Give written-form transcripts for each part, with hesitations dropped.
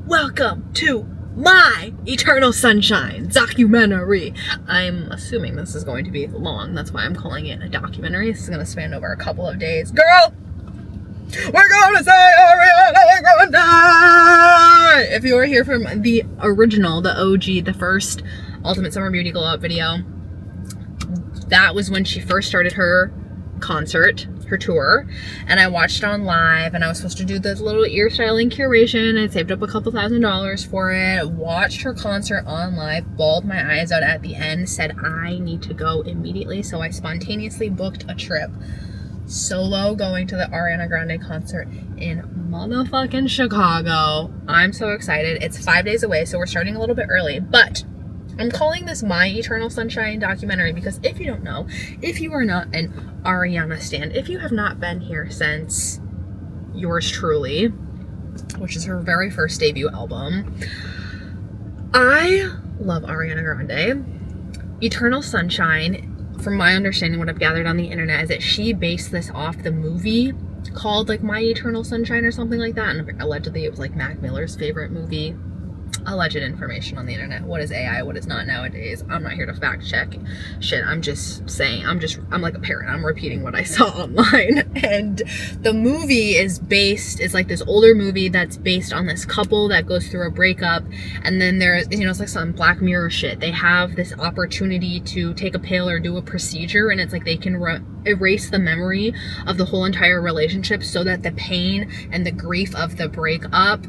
Welcome to my Eternal Sunshine documentary. I'm assuming this is going to be long. That's why I'm calling it a documentary. This is going to span over a couple of days. Girl, we're going to say Ariana Grande. If you were here from the original, the OG, the first Ultimate Summer Beauty Glow Up video, that was when she first started her concert, her tour, and I watched it on live, and I was supposed to do this little ear styling curation. I saved up a couple $1,000s for it, watched her concert on live, bawled my eyes out at the end, said I need to go immediately, so I spontaneously booked a trip solo going to the Ariana Grande concert in motherfucking Chicago. I'm so excited. It's 5 days away, so we're starting a little bit early, but I'm calling this My Eternal Sunshine documentary because if you don't know, if you are not an Ariana stan, if you have not been here since Yours Truly, which is her very first debut album, I love Ariana Grande. Eternal Sunshine, from my understanding, what I've gathered on the internet, is that she based this off the movie called like My Eternal Sunshine or something like that, and allegedly it was like Mac Miller's favorite movie. Alleged information on the internet. What is AI? What is not nowadays? I'm not here to fact check shit. I'm just saying, I'm like a parent. I'm repeating what I saw online. And the movie is like this older movie that's based on this couple that goes through a breakup, and then there's, it's like some Black Mirror shit. They have this opportunity to take a pill or do a procedure, and it's like they can erase the memory of the whole entire relationship so that the pain and the grief of the breakup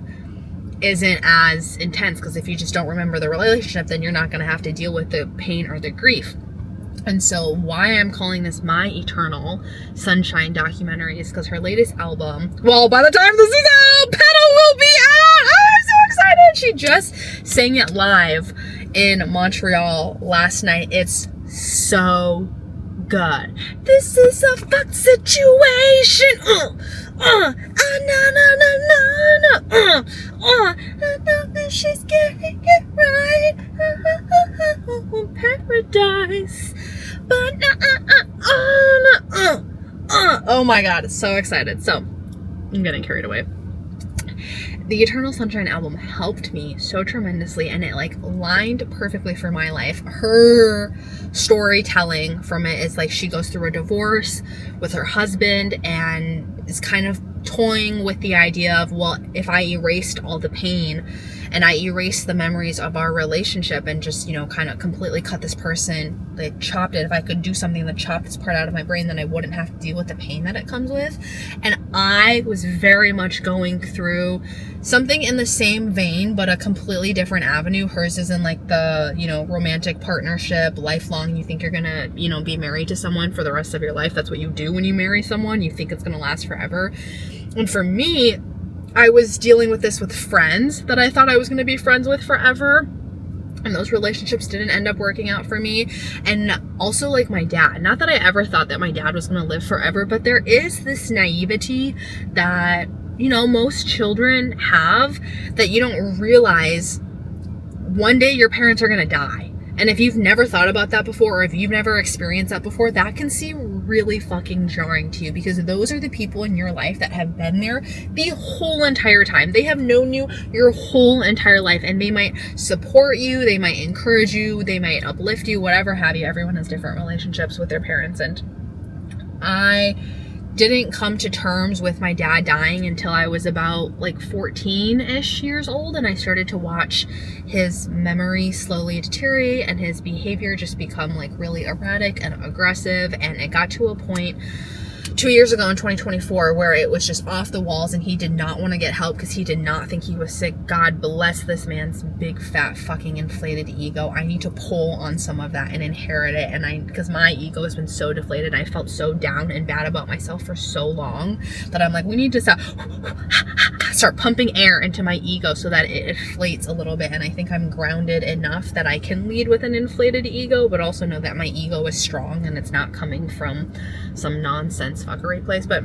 isn't as intense, because if you just don't remember the relationship, then you're not going to have to deal with the pain or the grief. And so why I'm calling this My Eternal Sunshine documentary is because her latest album, well, by the time this is out, Petal will be out. Oh, I'm so excited. She just sang it live in Montreal last night. It's so good. This is a fuck situation. She's getting it right. Paradise. But oh my god, so excited. So I'm getting carried away. The Eternal Sunshine album helped me so tremendously, and it like lined perfectly for my life. Her storytelling from it is like she goes through a divorce with her husband and is kind of toying with the idea of, well, if I erased all the pain and I erased the memories of our relationship and just, kind of completely cut this person, like chopped it, if I could do something that chopped this part out of my brain, then I wouldn't have to deal with the pain that it comes with. And I was very much going through something in the same vein, but a completely different avenue. Hers is in like the, romantic partnership, lifelong. You think you're gonna, be married to someone for the rest of your life. That's what you do when you marry someone. You think it's gonna last forever. And for me, I was dealing with this with friends that I thought I was going to be friends with forever. And those relationships didn't end up working out for me. And also like my dad. Not that I ever thought that my dad was going to live forever, but there is this naivety that, most children have, that you don't realize one day your parents are going to die. And if you've never thought about that before, or if you've never experienced that before, that can seem really fucking jarring to you, because those are the people in your life that have been there the whole entire time. They have known you your whole entire life, and they might support you, they might encourage you, they might uplift you, whatever have you. Everyone has different relationships with their parents, and I didn't come to terms with my dad dying until I was about like 14-ish years old, and I started to watch his memory slowly deteriorate and his behavior just become like really erratic and aggressive. And it got to a point 2 years ago in 2024 where it was just off the walls, and he did not want to get help because he did not think he was sick. God bless this man's big fat fucking inflated ego. I need to pull on some of that and inherit it, and because my ego has been so deflated, I felt so down and bad about myself for so long that I'm like, we need to start pumping air into my ego so that it inflates a little bit. And I think I'm grounded enough that I can lead with an inflated ego, but also know that my ego is strong and it's not coming from some nonsense fuckery place. But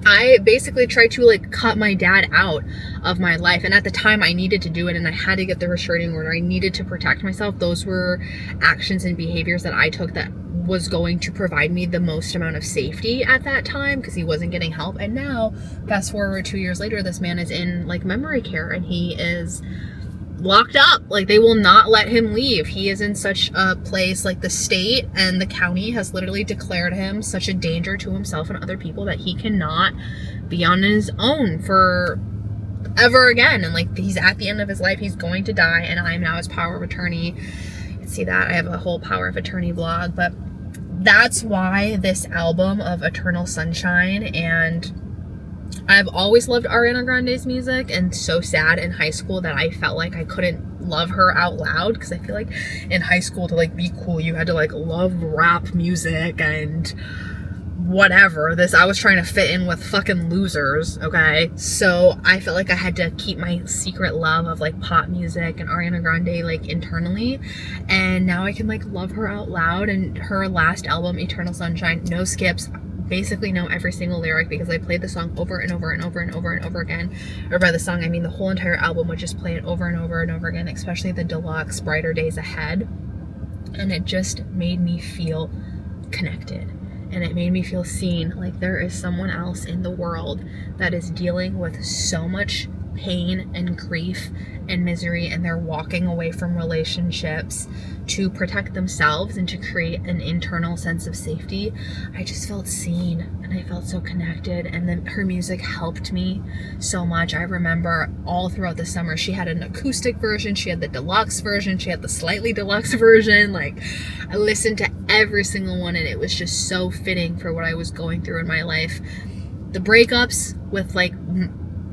I basically tried to like cut my dad out of my life. And at the time I needed to do it, and I had to get the restraining order. I needed to protect myself. Those were actions and behaviors that I took that was going to provide me the most amount of safety at that time, because he wasn't getting help. And now, fast forward 2 years later, this man is in like memory care, and he is locked up. Like, they will not let him leave. He is in such a place, like the state and the county has literally declared him such a danger to himself and other people that he cannot be on his own for ever again. And like, he's at the end of his life, he's going to die, and I'm now his power of attorney. You can see that I have a whole power of attorney blog. But that's why this album of Eternal Sunshine, and I've always loved Ariana Grande's music, and so sad in high school that I felt like I couldn't love her out loud, because I feel like in high school to like be cool you had to like love rap music and whatever. I was trying to fit in with fucking losers, okay? So I felt like I had to keep my secret love of like pop music and Ariana Grande like internally, and now I can like love her out loud. And her last album, Eternal Sunshine, no skips, basically know every single lyric because I played the song over and over and over and over and over again. Or by the song, I mean the whole entire album, would just play it over and over and over again, especially the deluxe Brighter Days Ahead. And it just made me feel connected. And it made me feel seen, like there is someone else in the world that is dealing with so much pain and grief and misery, and they're walking away from relationships to protect themselves and to create an internal sense of safety. I just felt seen, and I felt so connected, and then her music helped me so much. I remember all throughout the summer, she had an acoustic version, she had the deluxe version, she had the slightly deluxe version. Like, I listened to every single one, and it was just so fitting for what I was going through in my life. The breakups with like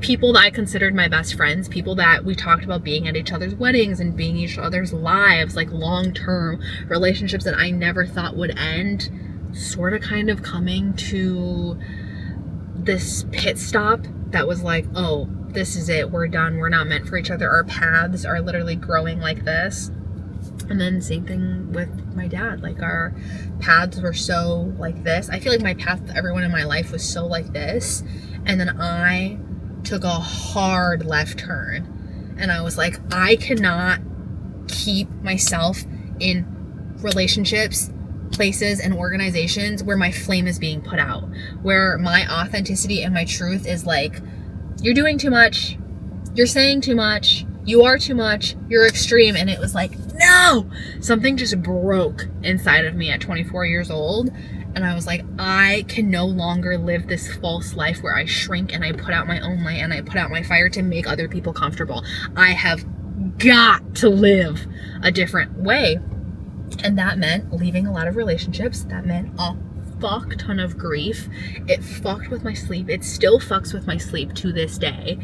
people that I considered my best friends, people that we talked about being at each other's weddings and being each other's lives, like long-term relationships that I never thought would end, sort of kind of coming to this pit stop that was like, oh, this is it, we're done, we're not meant for each other, our paths are literally growing like this. And then same thing with my dad, like our paths were so like this. I feel like my path with everyone in my life was so like this, and then I took a hard left turn, and I was like, I cannot keep myself in relationships, places, and organizations where my flame is being put out, where my authenticity and my truth is like, you're doing too much, you're saying too much, you are too much, you're extreme. And it was like, no, something just broke inside of me at 24 years old. And I was like, I can no longer live this false life where I shrink and I put out my own light and I put out my fire to make other people comfortable. I have got to live a different way. And that meant leaving a lot of relationships. That meant a fuck ton of grief. It fucked with my sleep. It still fucks with my sleep to this day.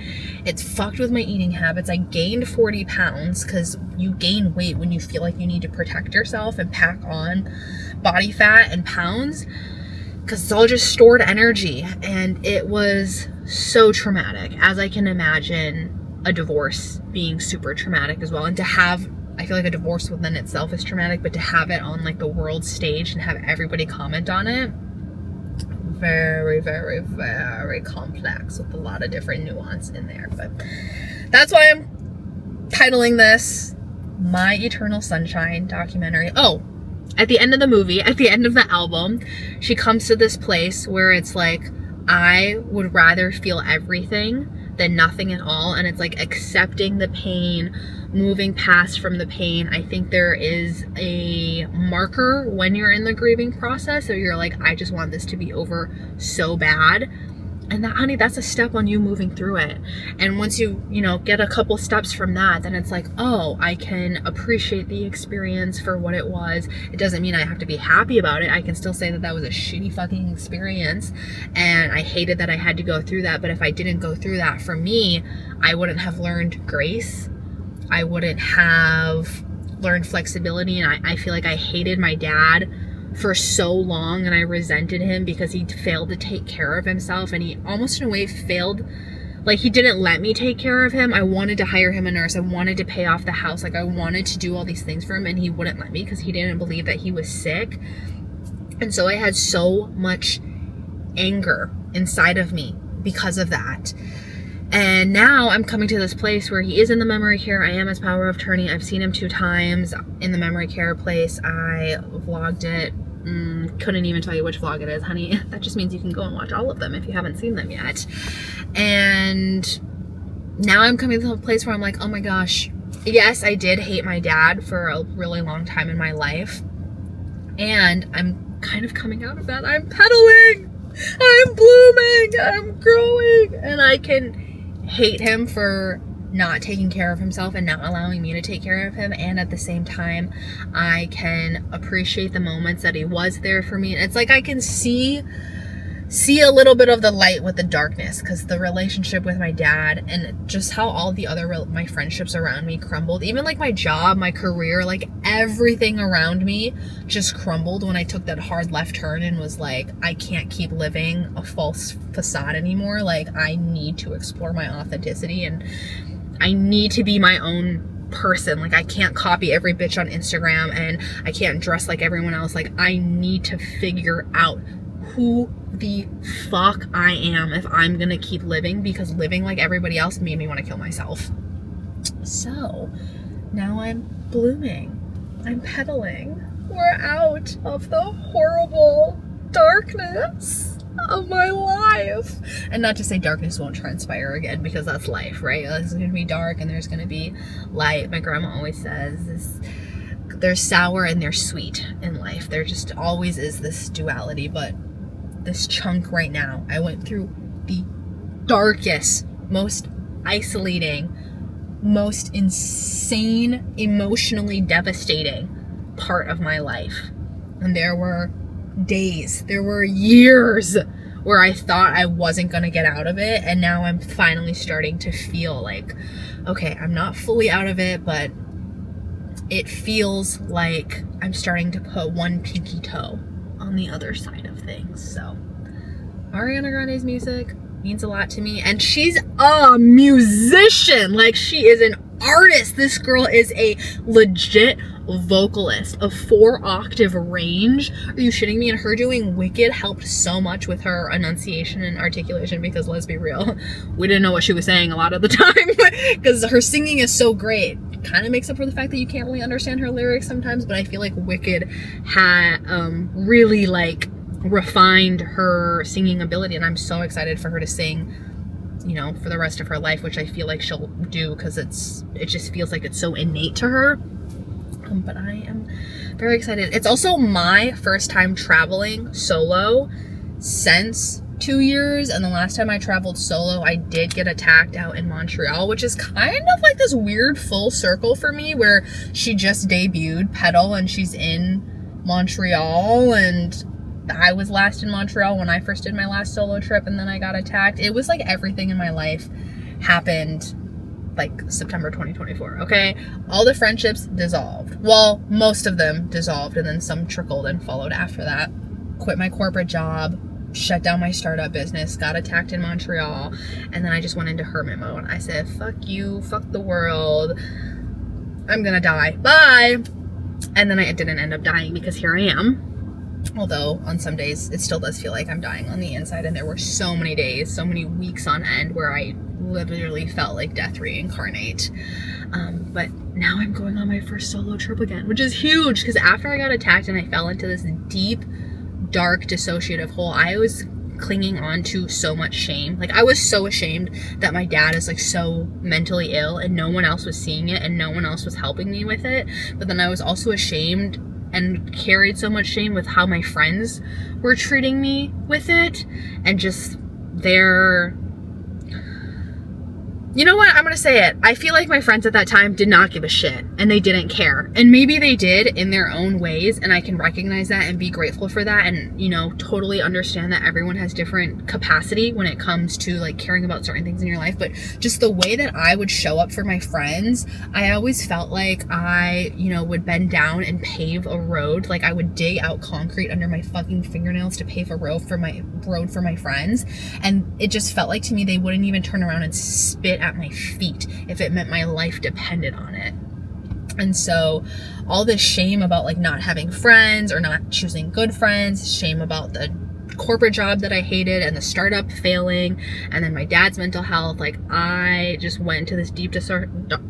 It's fucked with my eating habits. I gained 40 pounds because you gain weight when you feel like you need to protect yourself and pack on body fat and pounds, because it's all just stored energy. And it was so traumatic, as I can imagine a divorce being super traumatic as well. And to have, I feel like a divorce within itself is traumatic, but to have it on like the world stage and have everybody comment on it, very, very, very complex with a lot of different nuance in there. But that's why I'm titling this My Eternal Sunshine documentary. Oh, at the end of the movie, at the end of the album, she comes to this place where it's like, I would rather feel everything than nothing at all. And it's like accepting the pain, moving past from the pain. I think there is a marker when you're in the grieving process, so you're like, I just want this to be over so bad. And that, honey, that's a step on you moving through it. And once you get a couple steps from that, then it's like, oh, I can appreciate the experience for what it was. It doesn't mean I have to be happy about it. I can still say that that was a shitty fucking experience, and I hated that I had to go through that. But if I didn't go through that, for me, I wouldn't have learned grace. I wouldn't have learned flexibility. And I feel like I hated my dad for so long, and I resented him because he failed to take care of himself, and he almost in a way failed, like he didn't let me take care of him. I wanted to hire him a nurse, I wanted to pay off the house, like I wanted to do all these things for him, and he wouldn't let me because he didn't believe that he was sick. And so I had so much anger inside of me because of that. And now I'm coming to this place where he is in the memory care. I am his power of attorney. I've seen him 2 times in the memory care place. I vlogged it. Couldn't even tell you which vlog it is, honey. That just means you can go and watch all of them if you haven't seen them yet. And now I'm coming to a place where I'm like, oh my gosh, yes, I did hate my dad for a really long time in my life. And I'm kind of coming out of that. I'm pedaling. I'm blooming. I'm growing. And I can hate him for not taking care of himself and not allowing me to take care of him, and at the same time I can appreciate the moments that he was there for me. And it's like I can see a little bit of the light with the darkness, because the relationship with my dad and just how all the other my friendships around me crumbled, even like my job, my career, like everything around me just crumbled when I took that hard left turn and was like, I can't keep living a false facade anymore. Like, I need to explore my authenticity and I need to be my own person. Like, I can't copy every bitch on Instagram and I can't dress like everyone else. Like, I need to figure out who the fuck I am if I'm gonna keep living, because living like everybody else made me want to kill myself. So now I'm blooming. I'm pedaling. We're out of the horrible darkness of my life. And not to say darkness won't transpire again, because that's life, right? It's gonna be dark and there's gonna be light. My grandma always says there's sour and there's sweet in life. There just always is this duality. But this chunk right now, I went through the darkest, most isolating, most insane, emotionally devastating part of my life. And there were days, there were years where I thought I wasn't going to get out of it. And now I'm finally starting to feel like, okay, I'm not fully out of it, but it feels like I'm starting to put one pinky toe on the other side of things. So Ariana Grande's music means a lot to me, and she's a musician. Like, she is an artist. This girl is a legit vocalist, a 4-octave range. Are you shitting me? And her doing Wicked helped so much with her enunciation and articulation, because let's be real, we didn't know what she was saying a lot of the time because her singing is so great. Kind of makes up for the fact that you can't really understand her lyrics sometimes, but I feel like Wicked had really like refined her singing ability, and I'm so excited for her to sing, you know, for the rest of her life, which I feel like she'll do, because it just feels like it's so innate to her. But I am very excited. It's also my first time traveling solo since 2 years, and the last time I traveled solo, I did get attacked out in Montreal, which is kind of like this weird full circle for me, where she just debuted Petal and she's in Montreal, and I was last in Montreal when I first did my last solo trip, and then I got attacked. It was like everything in my life happened like September 2024, okay? All the friendships dissolved. Well, most of them dissolved, and then some trickled and followed after that. Quit my corporate job, shut down my startup business, got attacked in Montreal, and then I just went into hermit mode. I said, fuck you, fuck the world, I'm gonna die, bye. And then I didn't end up dying, because here I am. Although on some days it still does feel like I'm dying on the inside, and there were so many days, so many weeks on end where I literally felt like death reincarnate. But now I'm going on my first solo trip again, which is huge, because after I got attacked and I fell into this deep, dark, dissociative hole, I was clinging on to so much shame. Like, I was so ashamed that my dad is like so mentally ill and no one else was seeing it and no one else was helping me with it. But then I was also ashamed and carried so much shame with how my friends were treating me with it, and just their, you know what, I'm gonna say it, I feel like my friends at that time did not give a shit, and they didn't care. And maybe they did in their own ways, and I can recognize that and be grateful for that, and, you know, totally understand that everyone has different capacity when it comes to like caring about certain things in your life. But just the way that I would show up for my friends, I always felt like I, you know, would bend down and pave a road. Like, I would dig out concrete under my fucking fingernails to pave a road for my friends, and it just felt like to me they wouldn't even turn around and spit at my feet if it meant my life depended on it. And so all this shame about like not having friends or not choosing good friends, shame about the corporate job that I hated and the startup failing and then my dad's mental health, like I just went into this deep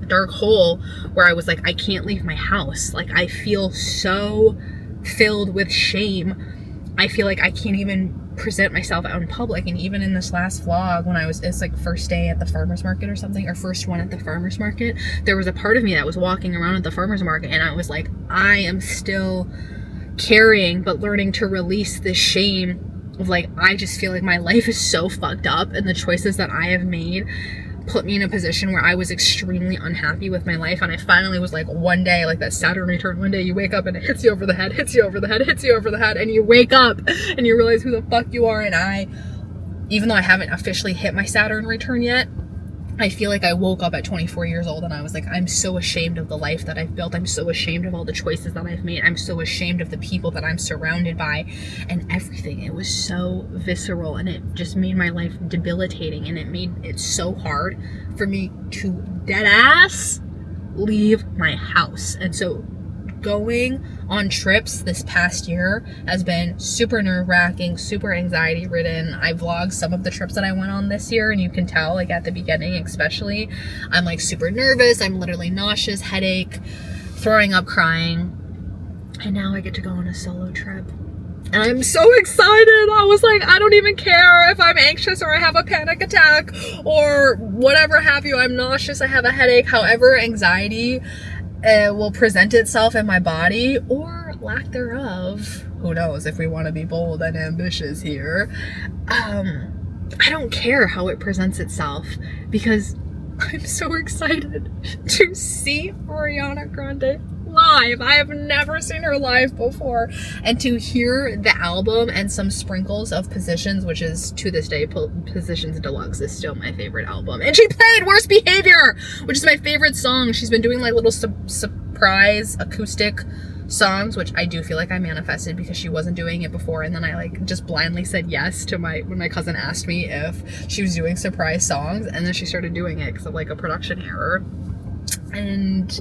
dark hole where I was like, I can't leave my house. Like I feel so filled with shame. I feel like I can't even present myself out in public. And even in this last vlog, when it's like first day at the farmer's market or something, or first one at the farmer's market, there was a part of me that was walking around at the farmer's market and I was like, I am still carrying but learning to release this shame of like, I just feel like my life is so fucked up and the choices that I have made put me in a position where I was extremely unhappy with my life. And I finally was like, one day, like that Saturn return, one day you wake up and it hits you over the head, hits you over the head, hits you over the head, and you wake up and you realize who the fuck you are. And even though I haven't officially hit my Saturn return yet, I feel like I woke up at 24 years old and I was like, I'm so ashamed of the life that I've built. I'm so ashamed of all the choices that I've made. I'm so ashamed of the people that I'm surrounded by and everything. It was so visceral and it just made my life debilitating, and it made it so hard for me to dead ass leave my house. And so going on trips this past year has been super nerve-wracking, super anxiety-ridden. I vlogged some of the trips that I went on this year, and you can tell, like at the beginning especially, I'm like super nervous. I'm literally nauseous, headache, throwing up, crying. And now I get to go on a solo trip. And I'm so excited. I was like, I don't even care if I'm anxious or I have a panic attack or whatever have you. I'm nauseous, I have a headache. However, anxiety will present itself in my body, or lack thereof. Who knows, if we want to be bold and ambitious here. I don't care how it presents itself, because I'm so excited to see Ariana Grande live. I have never seen her live before, and to hear the album and some sprinkles of Positions, which is to this day, Positions Deluxe is still my favorite album. And she played Worst Behavior, which is my favorite song. She's been doing like little surprise acoustic songs, which I do feel like I manifested, because she wasn't doing it before, and then I like just blindly said yes to when my cousin asked me if she was doing surprise songs, and then she started doing it because of like a production error. And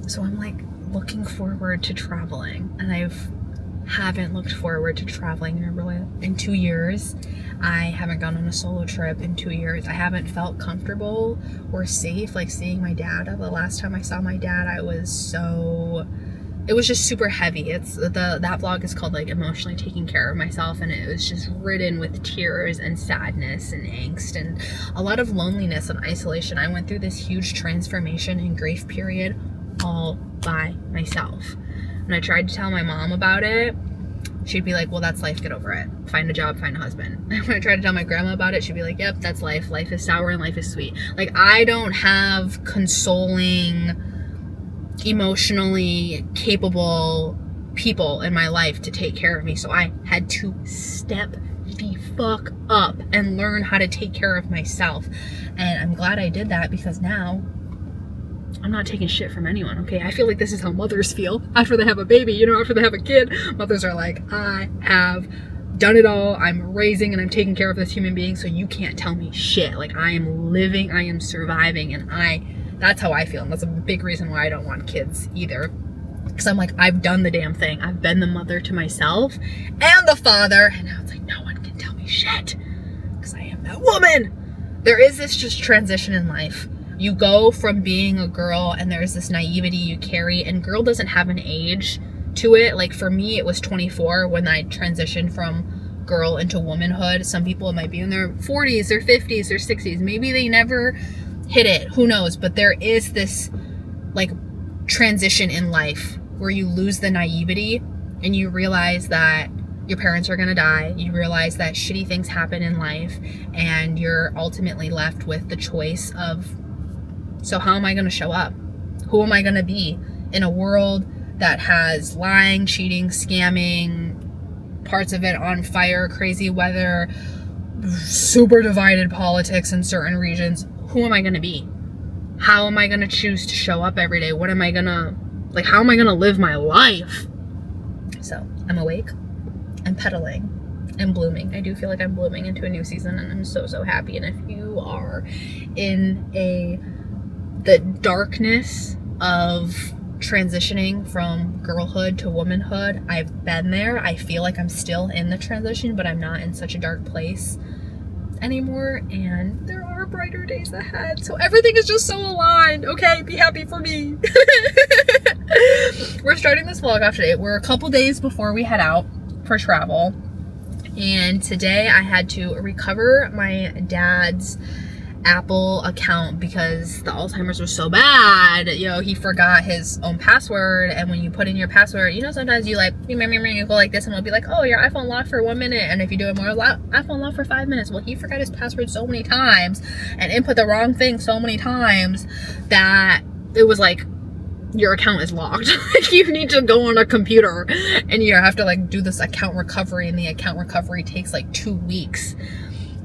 so I'm like looking forward to traveling, and haven't looked forward to traveling in 2 years. I haven't gone on a solo trip in 2 years. I haven't felt comfortable or safe like seeing my dad. The last time I saw my dad, it was just super heavy. That vlog is called like Emotionally Taking Care of Myself, and it was just ridden with tears and sadness and angst and a lot of loneliness and isolation. I went through this huge transformation and grief period all by myself. When I tried to tell my mom about it, she'd be like, well, that's life, get over it. Find a job, find a husband. When I tried to tell my grandma about it, she'd be like, yep, that's life. Life is sour and life is sweet. Like, I don't have consoling, emotionally capable people in my life to take care of me. So I had to step the fuck up and learn how to take care of myself. And I'm glad I did that, because now I'm not taking shit from anyone, okay? I feel like this is how mothers feel after they have a baby, after they have a kid. Mothers are like, I have done it all. I'm raising and I'm taking care of this human being, so you can't tell me shit. Like, I am living, I am surviving, and that's how I feel. And that's a big reason why I don't want kids either. Because I'm like, I've done the damn thing. I've been the mother to myself and the father, and now it's like, no one can tell me shit, because I am that woman. There is this just transition in life. You go from being a girl, and there's this naivety you carry, and girl doesn't have an age to it. Like for me, it was 24 when I transitioned from girl into womanhood. Some people, it might be in their 40s, their 50s, their 60s. Maybe they never hit it. Who knows? But there is this like transition in life where you lose the naivety and you realize that your parents are going to die. You realize that shitty things happen in life, and you're ultimately left with the choice of, so how am I going to show up? Who am I going to be in a world that has lying, cheating, scamming, parts of it on fire, crazy weather, super divided politics in certain regions? Who am I going to be? How am I going to choose to show up every day? How am I going to live my life? So I'm awake, I'm petaling, I'm blooming. I do feel like I'm blooming into a new season, and I'm so, so happy. And if you are in the darkness of transitioning from girlhood to womanhood. I've been there. I feel like I'm still in the transition, but I'm not in such a dark place anymore, and there are brighter days ahead. So everything is just so aligned. Okay, be happy for me. We're starting this vlog off today. We're a couple days before we head out for travel, and today I had to recover my dad's Apple account because the Alzheimer's was so bad. You know, he forgot his own password, and when you put in your password, you know, sometimes you like you go like this and it'll be like, oh, your iPhone locked for 1 minute, and if you do it more, iPhone locked for 5 minutes. Well, he forgot his password so many times and input the wrong thing so many times that it was like, your account is locked. Like, you need to go on a computer and you have to like do this account recovery, and the account recovery takes like 2 weeks.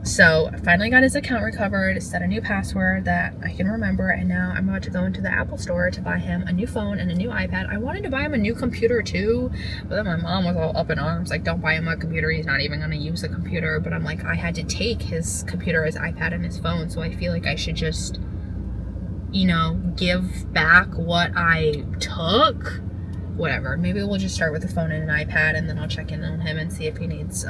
So I finally got his account recovered, set a new password that I can remember, and now I'm about to go into the Apple store to buy him a new phone and a new iPad. I wanted to buy him a new computer too, but then my mom was all up in arms, like, don't buy him a computer, he's not even going to use a computer. But I'm like, I had to take his computer, his iPad, and his phone, so I feel like I should just, you know, give back what I took. Whatever, maybe we'll just start with the phone and an iPad, and then I'll check in on him and see if he needs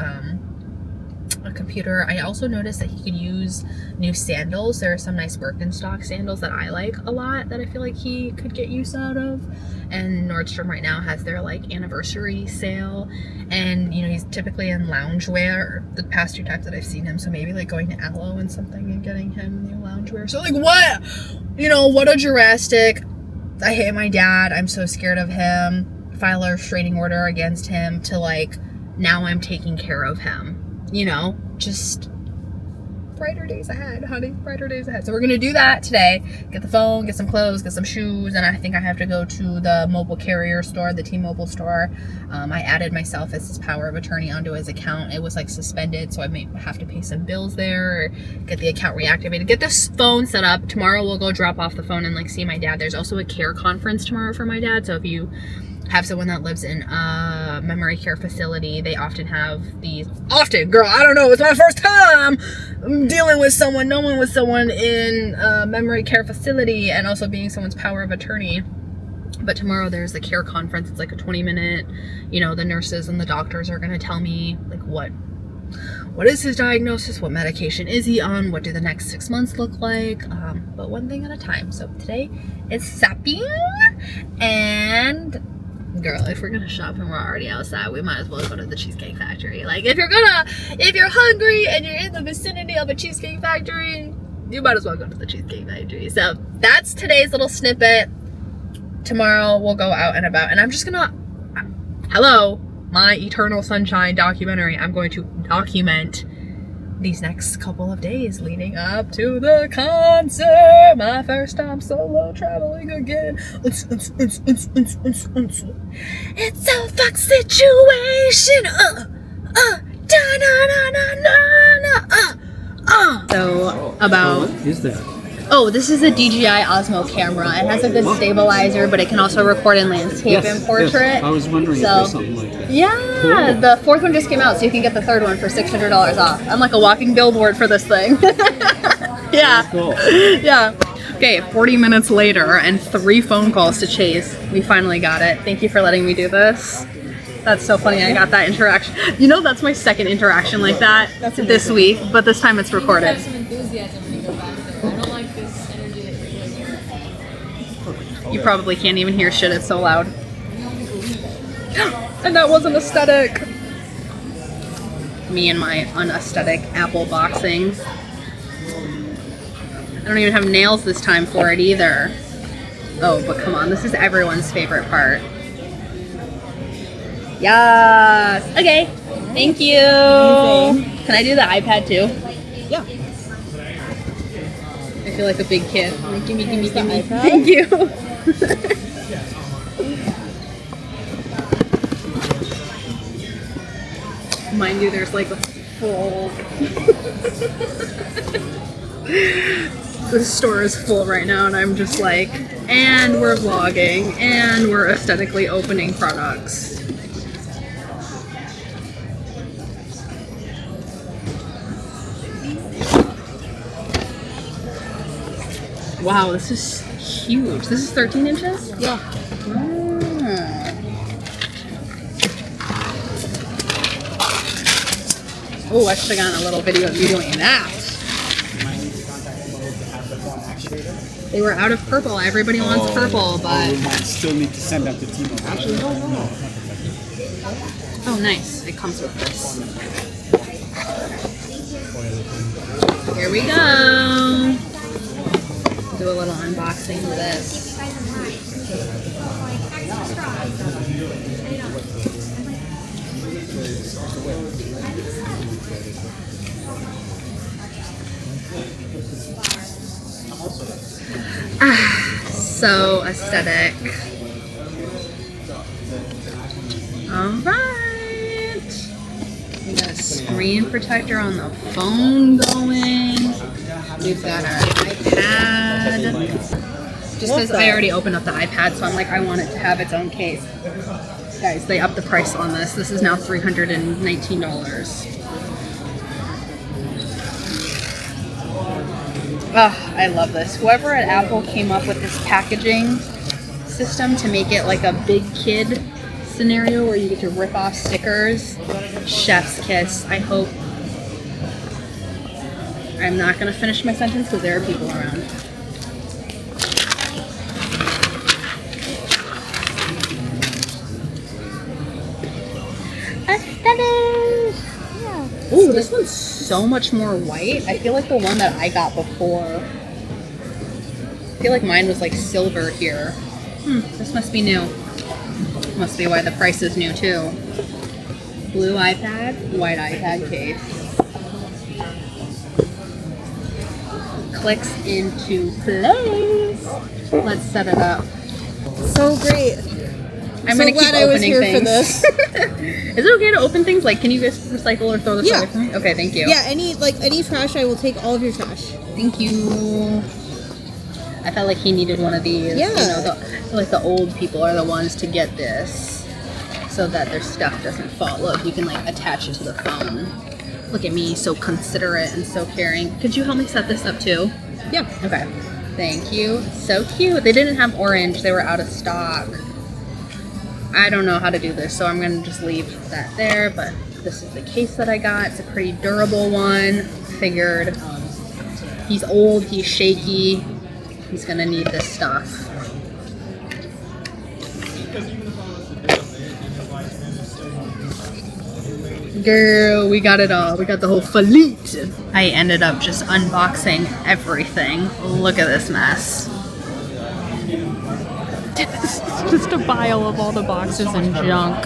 a computer. I also noticed that he could use new sandals. There are some nice Birkenstock sandals that I like a lot that I feel like he could get use out of. And Nordstrom right now has their like anniversary sale, and you know, he's typically in loungewear the past 2 times that I've seen him, so maybe like going to Aloe and something and getting him new loungewear. So like, what, you know, what a drastic. I hate my dad, I'm so scared of him, file a restraining order against him, to like, now I'm taking care of him. You know, just brighter days ahead, honey, brighter days ahead. So we're gonna do that today. Get the phone, get some clothes, get some shoes, and I think I have to go to the mobile carrier store, the T-Mobile store. I added myself as his power of attorney onto his account. It was like suspended, so I may have to pay some bills there, or get the account reactivated, get this phone set up. Tomorrow we'll go drop off the phone and like see my dad. There's also a care conference tomorrow for my dad, so if you have someone that lives in a memory care facility, they often have these, girl, I don't know, it's my first time dealing with someone, knowing with someone in a memory care facility, and also being someone's power of attorney. But tomorrow there's the care conference. It's like a 20-minute, you know, the nurses and the doctors are going to tell me like what is his diagnosis, what medication is he on, what do the next 6 months look like, but one thing at a time. So today is zapping, and girl, if we're gonna shop and we're already outside, we might as well go to the Cheesecake Factory. Like, if you're hungry and you're in the vicinity of a Cheesecake Factory, you might as well go to the Cheesecake Factory. So that's today's little snippet. Tomorrow we'll go out and about, and I'm just gonna, my Eternal Sunshine documentary. I'm going to document these next couple of days leading up to the concert. My first time solo traveling again. It's a fuck situation. So about. What is that? Oh, this is a DJI Osmo camera. It has a good stabilizer, but it can also record in landscape and portrait. Yes. I was wondering if there's something like that. Yeah, Cool. The 4th one just came out, so you can get the 3rd one for $600 off. I'm like a walking billboard for this thing. Yeah. Cool. Yeah. Okay, 40 minutes later and 3 phone calls to chase. We finally got it. Thank you for letting me do this. That's so funny. I got that interaction. You know, that's my second interaction like that this week, but this time it's recorded. Have some enthusiasm when you go back there. I don't like this energy that you're doing. You probably can't even hear shit. It's so loud. And that wasn't aesthetic. Me and my unaesthetic Apple boxing. I don't even have nails this time for it either. Oh, but come on. This is everyone's favorite part. Yes. Okay. Thank you. Amazing. Can I do the iPad too? Yeah. I feel like a big kid. Like, gimme. iPad? Thank you. Mind you, there's like a full... The store is full right now, and I'm just like, and we're vlogging, and we're aesthetically opening products. Wow, this is huge. This is 13 inches? Yeah. Oh, I should have gotten a little video of you doing that. They were out of purple. Everybody wants purple, but... we might still need to send them to Timo. Actually, no. Oh, nice. It comes with this. Here we go. Do a little unboxing for this. So aesthetic. Alright. We got a screen protector on the phone going. We've got our iPad. Just because I already opened up the iPad, so I'm like, I want it to have its own case. Guys, they upped the price on this. This is now $319. Oh, I love this. Whoever at Apple came up with this packaging system to make it like a big kid scenario where you get to rip off stickers, chef's kiss. I hope... I'm not going to finish my sentence because there are people around. Aesthetic! Yeah. Ooh, this one's so much more white. I feel like the one that I got before. I feel like mine was like silver here. This must be new. Must be why the price is new too. Blue iPad, white iPad case. Clicks into place. Let's set it up. So great. I'm so gonna glad keep I was opening here things. for this. Is it okay to open things? Like, can you guys recycle or throw this away for me? Okay, thank you. Yeah, any trash, I will take all of your trash. Thank you. I felt like he needed one of these. Yeah. You know, I feel like the old people are the ones to get this so that their stuff doesn't fall. Look, you can like attach it to the phone. Look at me, so considerate and so caring. Could you help me set this up too? Yeah. Okay. Thank you. So cute. They didn't have orange. They were out of stock. I don't know how to do this, so I'm going to just leave that there, but this is the case that I got. It's a pretty durable one. Figured he's old, he's shaky, he's going to need this stuff. Girl, we got it all. We got the whole fleet. I ended up just unboxing everything. Look at this mess. It's just a pile of all the boxes and junk.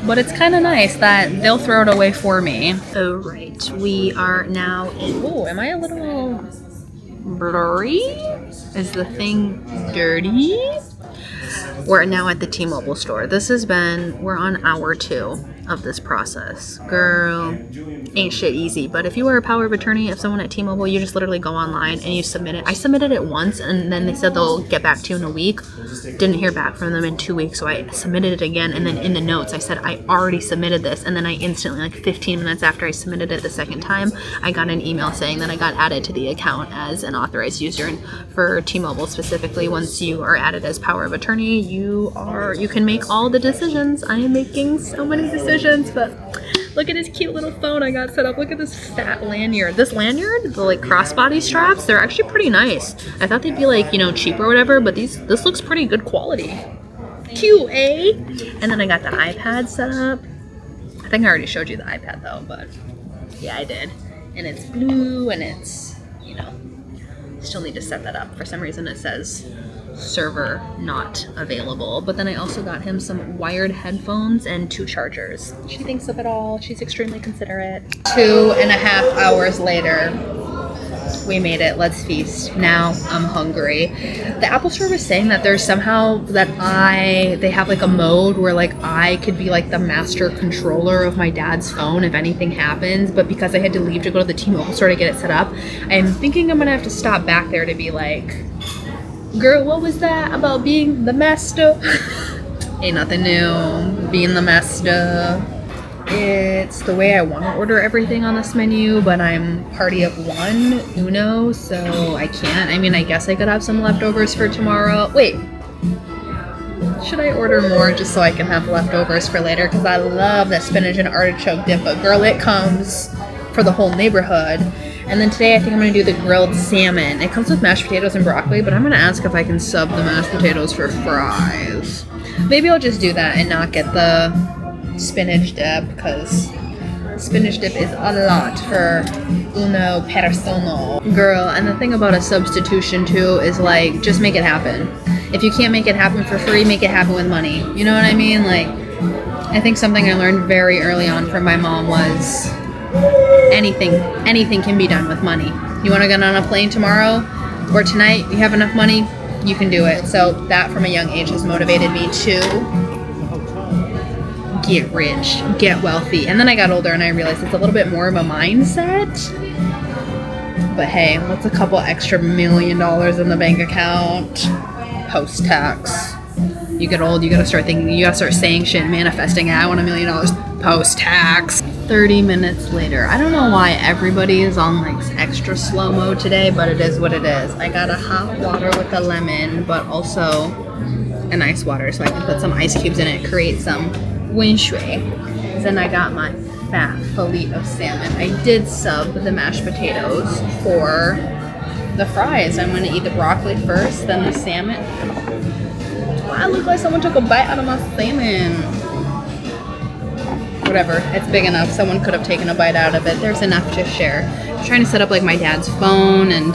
But it's kind of nice that they'll throw it away for me. Alright, we are now in... Oh, am I a little blurry? Is the thing dirty? We're now at the T-Mobile store. This has been... We're on hour 2 of this process. Girl, ain't shit easy. But if you were a power of attorney of someone at T-Mobile, you just literally go online and you submit it. I submitted it once and then they said they'll get back to you in a week. Didn't hear back from them in 2 weeks, so I submitted it again, and then in the notes I said I already submitted this, and then I instantly, like 15 minutes after I submitted it the second time, I got an email saying that I got added to the account as an authorized user. And for T-Mobile specifically, once you are added as power of attorney, you can make all the decisions. I am making so many decisions, but look at this cute little phone I got set up. Look at this fat lanyard. This lanyard, the like crossbody straps, they're actually pretty nice. I thought they'd be like, you know, cheap or whatever, but this looks pretty good quality. Cute, eh? And then I got the iPad set up. I think I already showed you the iPad though, but yeah, I did. And it's blue and it's, you know, still need to set that up. For some reason it says server not available. But then I also got him some wired headphones and 2 chargers. She thinks of it all. She's extremely considerate. 2.5 hours later, we made it. Let's feast. Now I'm hungry. The Apple Store was saying that there's somehow that they have like a mode where like I could be like the master controller of my dad's phone if anything happens, but because I had to leave to go to the T-Mobile store to get it set up, I'm thinking I'm gonna have to stop back there to be like, girl, what was that about being the master? Ain't nothing new. Being the master. It's the way I want to order everything on this menu, but I'm party of one, Uno, so I can't. I mean, I guess I could have some leftovers for tomorrow. Wait, should I order more just so I can have leftovers for later? Because I love that spinach and artichoke dip, but girl, it comes for the whole neighborhood. And then today I think I'm going to do the grilled salmon. It comes with mashed potatoes and broccoli, but I'm going to ask if I can sub the mashed potatoes for fries. Maybe I'll just do that and not get the spinach dip, because spinach dip is a lot for uno persona. Girl, and the thing about a substitution too is like, just make it happen. If you can't make it happen for free, make it happen with money. You know what I mean? Like, I think something I learned very early on from my mom was anything can be done with money. You want to get on a plane tomorrow or tonight, you have enough money, you can do it. So that from a young age has motivated me to get rich, get wealthy. And then I got older and I realized it's a little bit more of a mindset. But hey, what's a couple extra $1 million in the bank account? Post-tax. You get old, you gotta start thinking, you gotta start saying shit, manifesting, I want $1 million post-tax. 30 minutes later. I don't know why everybody is on like extra slow-mo today, but it is what it is. I got a hot water with a lemon, but also an ice water so I can put some ice cubes in it, create some wind shui. Then I got my fat fillet of salmon. I did sub the mashed potatoes for the fries. I'm gonna eat the broccoli first, then the salmon. I look like someone took a bite out of my salmon. Whatever, it's big enough. Someone could have taken a bite out of it. There's enough to share. I'm trying to set up like my dad's phone and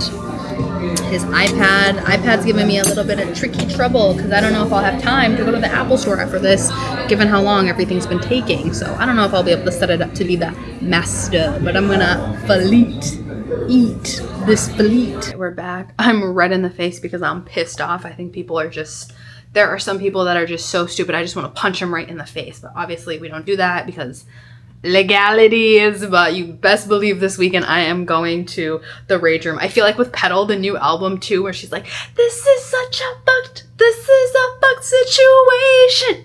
his iPad. iPad's giving me a little bit of tricky trouble because I don't know if I'll have time to go to the Apple store after this, given how long everything's been taking. So I don't know if I'll be able to set it up to be the master, but I'm gonna eat this fillet. We're back. I'm red in the face because I'm pissed off. I think people are just... There are some people that are just so stupid. I just want to punch them right in the face. But obviously we don't do that because legalities. But you best believe this weekend I am going to the Rage Room. I feel like with Petal, the new album too, where she's like, this is a fucked situation.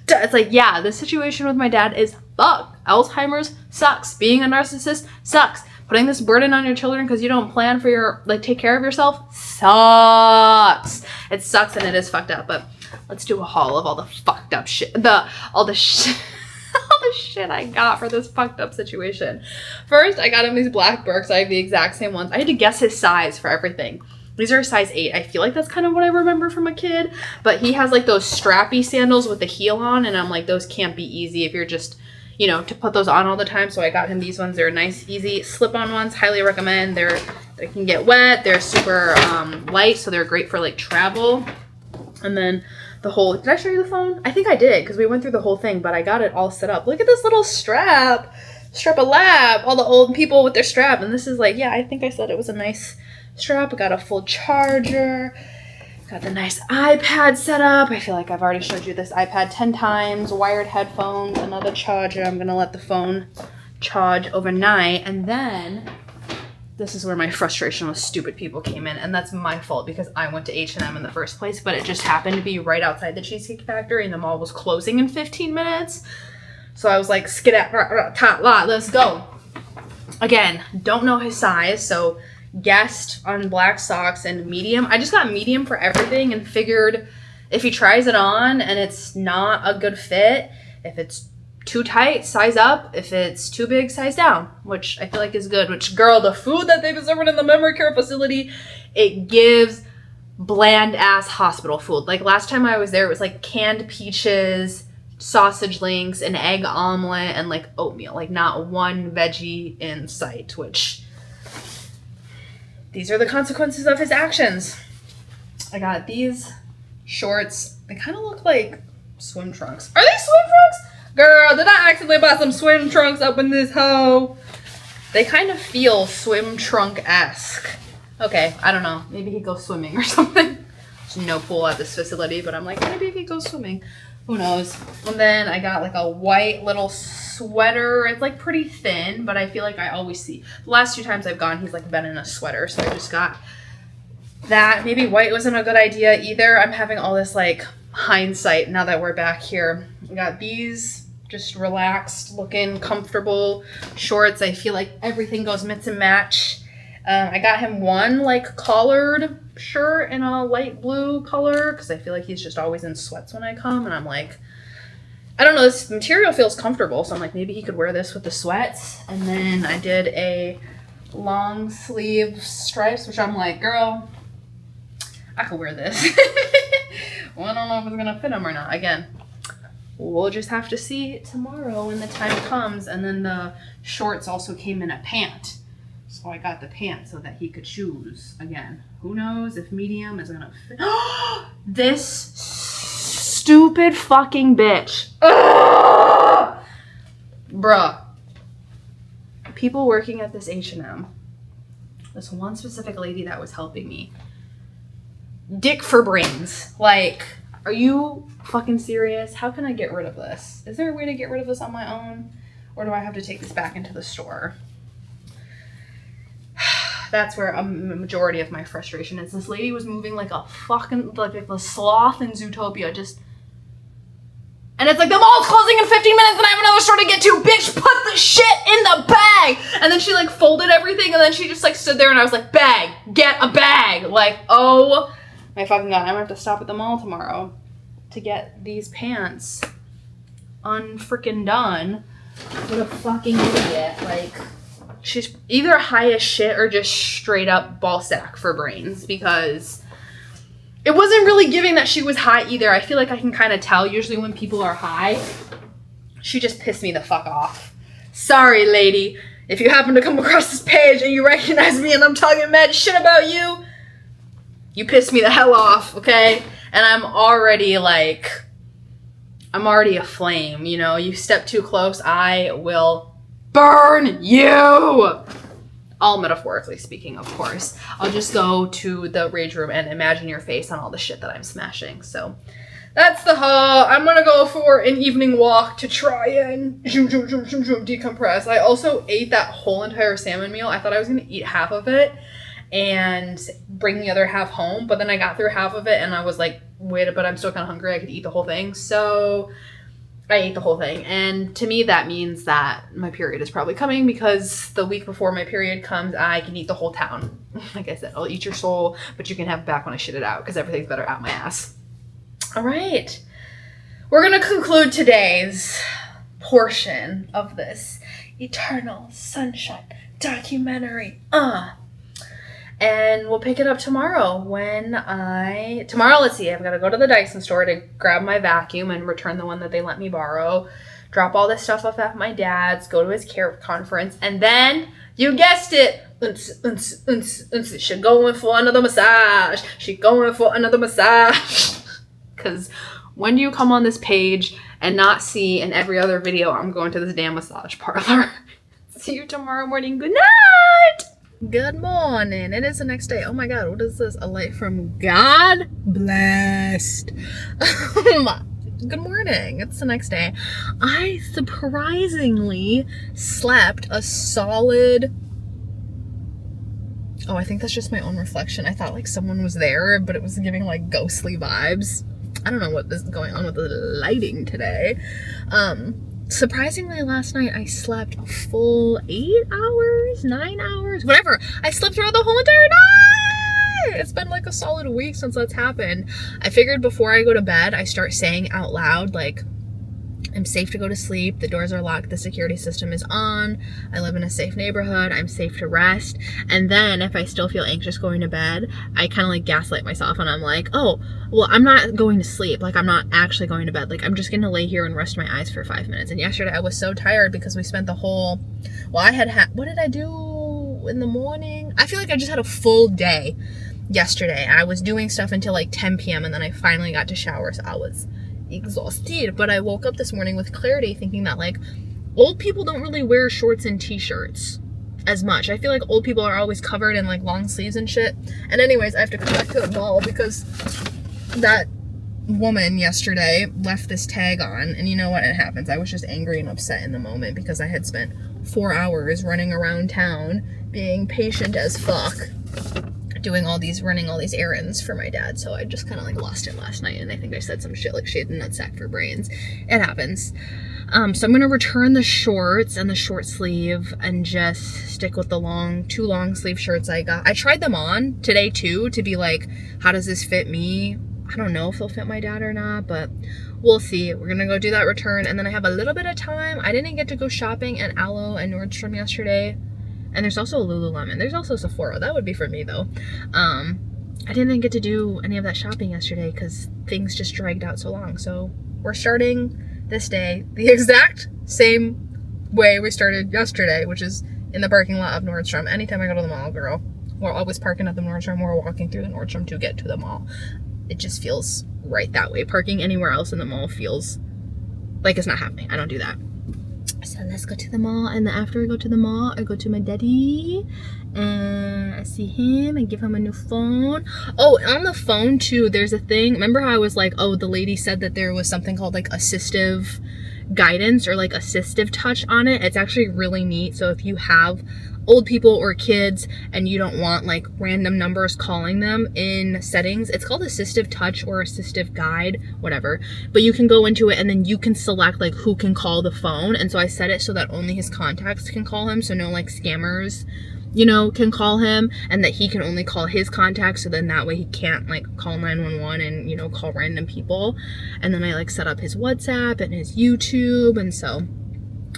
It's like, yeah, this situation with my dad is fucked. Alzheimer's sucks. Being a narcissist sucks. Putting this burden on your children because you don't plan for your, like, take care of yourself sucks. It sucks and it is fucked up, but let's do a haul of all the fucked up shit, all the shit I got for this fucked up situation. First, I got him these black Birks. I have the exact same ones. I had to guess his size for everything. These are a size 8. I feel like that's kind of what I remember from a kid, but he has like those strappy sandals with the heel on, and I'm like, those can't be easy if you're just, you know, to put those on all the time. So I got him these ones. They're nice, easy slip-on ones. Highly recommend. They can get wet. They're super light, so they're great for like travel. And then the whole, did I show you the phone? I think I did because we went through the whole thing, but I got it all set up. Look at this little strap a lab. All the old people with their strap. And this is like, yeah, I think I said it was a nice strap. I got a full charger. Got the nice iPad set up. I feel like I've already showed you this iPad 10 times. Wired headphones, another charger. I'm going to let the phone charge overnight. And then this is where my frustration with stupid people came in. And that's my fault because I went to H&M in the first place. But it just happened to be right outside the Cheesecake Factory and the mall was closing in 15 minutes. So I was like, skedat, let's go. Again, don't know his size. So guessed on black socks and medium. I just got medium for everything and figured if he tries it on and it's not a good fit, if it's too tight, size up. If it's too big, size down, which I feel like is good. Which, girl, the food that they've been serving in the memory care facility, it gives bland ass hospital food. Like last time I was there, it was like canned peaches, sausage links, an egg omelet, and like oatmeal. Like not one veggie in sight, which... These are the consequences of his actions. I got these shorts. They kind of look like swim trunks. Are they swim trunks? Girl, did I accidentally buy some swim trunks up in this hoe? They kind of feel swim trunk-esque. Okay, I don't know. Maybe he goes swimming or something. There's no pool at this facility, but I'm like, maybe if he goes swimming. Who knows? And then I got like a white little sweater. It's like pretty thin, but I feel like I always see. The last 2 times I've gone, he's like been in a sweater. So I just got that. Maybe white wasn't a good idea either. I'm having all this like hindsight now that we're back here. We got these just relaxed looking comfortable shorts. I feel like everything goes mix and match. I got him one like collared shirt in a light blue color because I feel like he's just always in sweats when I come, and I'm like, I don't know, this material feels comfortable, so I'm like, maybe he could wear this with the sweats. And then I did a long sleeve stripes, which I'm like, girl, I could wear this. Well, I don't know if it's gonna fit him or not. Again, we'll just have to see tomorrow when the time comes. And then the shorts also came in a pant. So I got the pant so that he could choose. Again, who knows if medium is gonna fit. This stupid fucking bitch. Ugh! Bruh. People working at this H&M. This one specific lady that was helping me. Dick for brains. Like, are you fucking serious? How can I get rid of this? Is there a way to get rid of this on my own? Or do I have to take this back into the store? That's where a majority of my frustration is. This lady was moving like a fucking, like the sloth in Zootopia. Just, and it's like, the mall's closing in 15 minutes and I have another store to get to. Bitch, put the shit in the bag. And then she like folded everything and then she just like stood there and I was like, bag, get a bag. Like, oh my fucking God, I'm gonna have to stop at the mall tomorrow to get these pants unfreaking done. What a fucking idiot. Like, she's either high as shit or just straight up ball sack for brains, because it wasn't really giving that she was high either. I feel like I can kind of tell usually when people are high. She just pissed me the fuck off. Sorry, lady. If you happen to come across this page and you recognize me and I'm talking mad shit about you, you pissed me the hell off, okay? And I'm already aflame, you know? You step too close, I will burn you! All metaphorically speaking, of course. I'll just go to the rage room and imagine your face on all the shit that I'm smashing. So that's the haul. I'm gonna go for an evening walk to try and decompress. I also ate that whole entire salmon meal. I thought I was gonna eat half of it and bring the other half home, but then I got through half of it and I was like, wait, but I'm still kind of hungry. I could eat the whole thing. So I ate the whole thing. And to me, that means that my period is probably coming, because the week before my period comes, I can eat the whole town. Like I said, I'll eat your soul, but you can have it back when I shit it out, because everything's better out my ass. All right. We're going to conclude today's portion of this Eternal Sunshine documentary. And we'll pick it up tomorrow tomorrow, let's see, I've got to go to the Dyson store to grab my vacuum and return the one that they let me borrow, drop all this stuff off at my dad's, go to his care conference, and then, you guessed it, she going for another massage. Because when do you come on this page and not see in every other video I'm going to this damn massage parlor? See you tomorrow morning. Good night! Good morning. It is the next day. Oh my God, what is this? A light from God? Blessed. Good morning. It's the next day. I surprisingly slept a solid... Oh, I think that's just my own reflection. I thought like someone was there, but it was giving like ghostly vibes. I don't know what is going on with the lighting today. Surprisingly, last night I slept a full 8 hours, 9 hours, whatever. I slept throughout the whole entire night. It's been like a solid week since that's happened. I figured before I go to bed, I start saying out loud, like, I'm safe to go to sleep. The doors are locked. The security system is on. I live in a safe neighborhood. I'm safe to rest. And then if I still feel anxious going to bed, I kind of like gaslight myself and I'm like, oh, well, I'm not going to sleep. Like, I'm not actually going to bed. Like, I'm just going to lay here and rest my eyes for 5 minutes. And yesterday I was so tired because we spent the whole, well, I had, what did I do in the morning? I feel like I just had a full day yesterday. I was doing stuff until like 10 p.m. and then I finally got to shower. So I was exhausted, but I woke up this morning with clarity thinking that like old people don't really wear shorts and t-shirts as much. I feel like old people are always covered in like long sleeves and shit. And anyways, I have to come back to the mall because that woman yesterday left this tag on, and you know what, it happens. I was just angry and upset in the moment because I had spent 4 hours running around town being patient as fuck running all these errands for my dad. So I just kind of like lost it last night, and I think I said some shit like she had a nutsack for brains. It happens. So I'm gonna return the shorts and the short sleeve and just stick with the two long sleeve shirts I got. I tried them on today too to be like, how does this fit me? I don't know if they'll fit my dad or not, but we'll see. We're gonna go do that return, and then I have a little bit of time. I didn't get to go shopping at Aloe and Nordstrom yesterday, and there's also a Lululemon. There's also Sephora. That would be for me though. I didn't get to do any of that shopping yesterday because things just dragged out so long. So we're starting this day the exact same way we started yesterday, which is in the parking lot of Nordstrom. Anytime I go to the mall, girl, we're always parking at the Nordstrom. We're walking through the Nordstrom to get to the mall. It just feels right that way. Parking anywhere else in the mall feels like it's not happening. I don't do that. So let's go to the mall, and then after I go to the mall, I go to my daddy and I see him and give him a new phone. Oh, on the phone too, there's a thing. Remember how I was like, oh, the lady said that there was something called like assistive guidance or like assistive touch on it. It's actually really neat. So if you have old people or kids and you don't want like random numbers calling them in settings, it's called assistive touch or assistive guide, whatever, but you can go into it and then you can select like who can call the phone. And so I set it so that only his contacts can call him, so no like scammers, you know, can call him, and that he can only call his contacts, so then that way he can't like call 911 and, you know, call random people. And then I like set up his WhatsApp and his YouTube, and so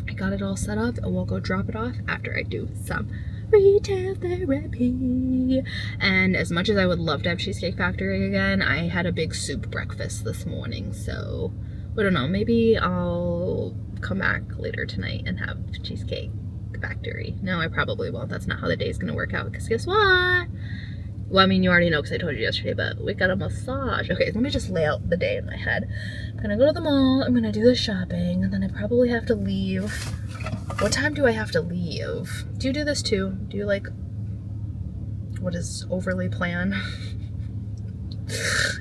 I got it all set up, and we'll go drop it off after I do some retail therapy. And as much as I would love to have Cheesecake Factory again, I had a big soup breakfast this morning, so I don't know, maybe I'll come back later tonight and have Cheesecake Factory. No, I probably won't. That's not how the day's gonna work out, because guess what? Well, I mean, you already know because I told you yesterday, but we got a massage. Okay, let me just lay out the day in my head. I'm gonna go to the mall, I'm gonna do the shopping, and then I probably have to leave. What time do I have to leave? Do you do this too? Do you like, what is overly plan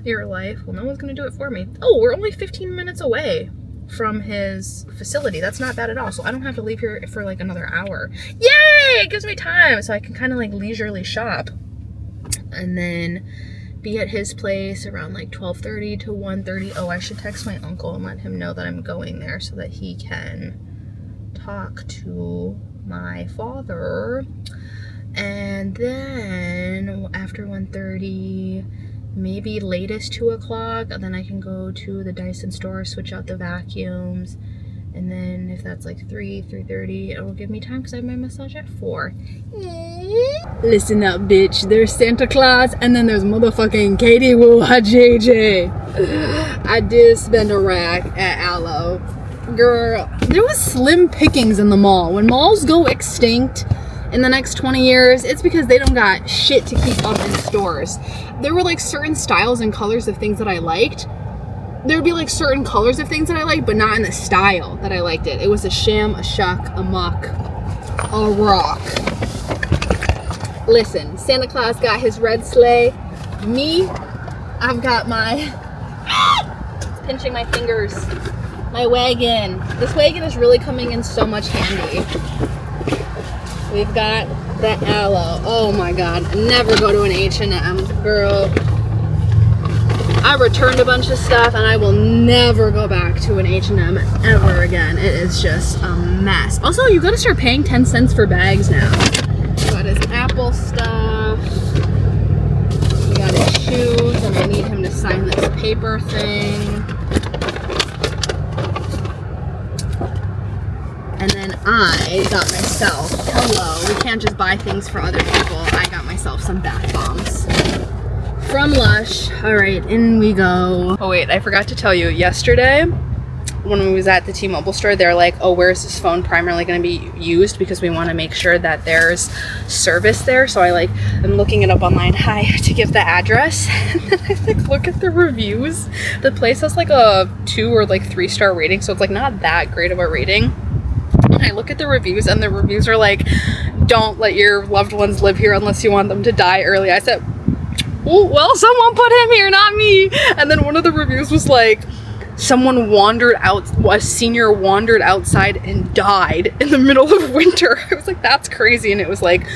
your life? Well, no one's gonna do it for me. Oh, we're only 15 minutes away from his facility. That's not bad at all. So I don't have to leave here for like another hour. Yay! It gives me time so I can kind of like leisurely shop and then be at his place around like 12:30 to 1:30. Oh, I should text my uncle and let him know that I'm going there so that he can talk to my father. And then after 1:30, maybe latest 2 o'clock, and then I can go to the Dyson store, switch out the vacuums, and then if that's like 3:30, it will give me time because I have my massage at 4. Listen up, bitch. There's Santa Claus, and then there's motherfucking Katie Woo JJ. I did spend a rack at Aloe. Girl, there was slim pickings in the mall. When malls go extinct in the next 20 years, it's because they don't got shit to keep up in stores. There were like certain styles and colors of things that I liked. There would be like certain colors of things that I liked, but not in the style that I liked it. It was a sham, a shuck, a muck, a rock. Listen, Santa Claus got his red sleigh. Me, I've got my, it's pinching my fingers, my wagon. This wagon is really coming in so much handy. We've got the Aloe. Oh my god, never go to an H&M, girl. I returned a bunch of stuff and I will never go back to an H&M ever again. It is just a mess. Also, you gotta start paying 10 cents for bags now. We got his Apple stuff. We got his shoes, and I need him to sign this paper thing. And then I got myself, hello, we can't just buy things for other people. I got myself some bath bombs from Lush. All right, in we go. Oh wait, I forgot to tell you, yesterday when we was at the T-Mobile store, they're like, oh, where's this phone primarily going to be used, because we want to make sure that there's service there. So I'm looking it up online, to give the address, and then I like look at the reviews. The place has like a 2 or like 3-star rating, so it's like not that great of a rating. And I look at the reviews, and the reviews are like, don't let your loved ones live here unless you want them to die early. I said, well, someone put him here, not me. And then one of the reviews was like, a senior wandered outside and died in the middle of winter. I was like, that's crazy. And it was like,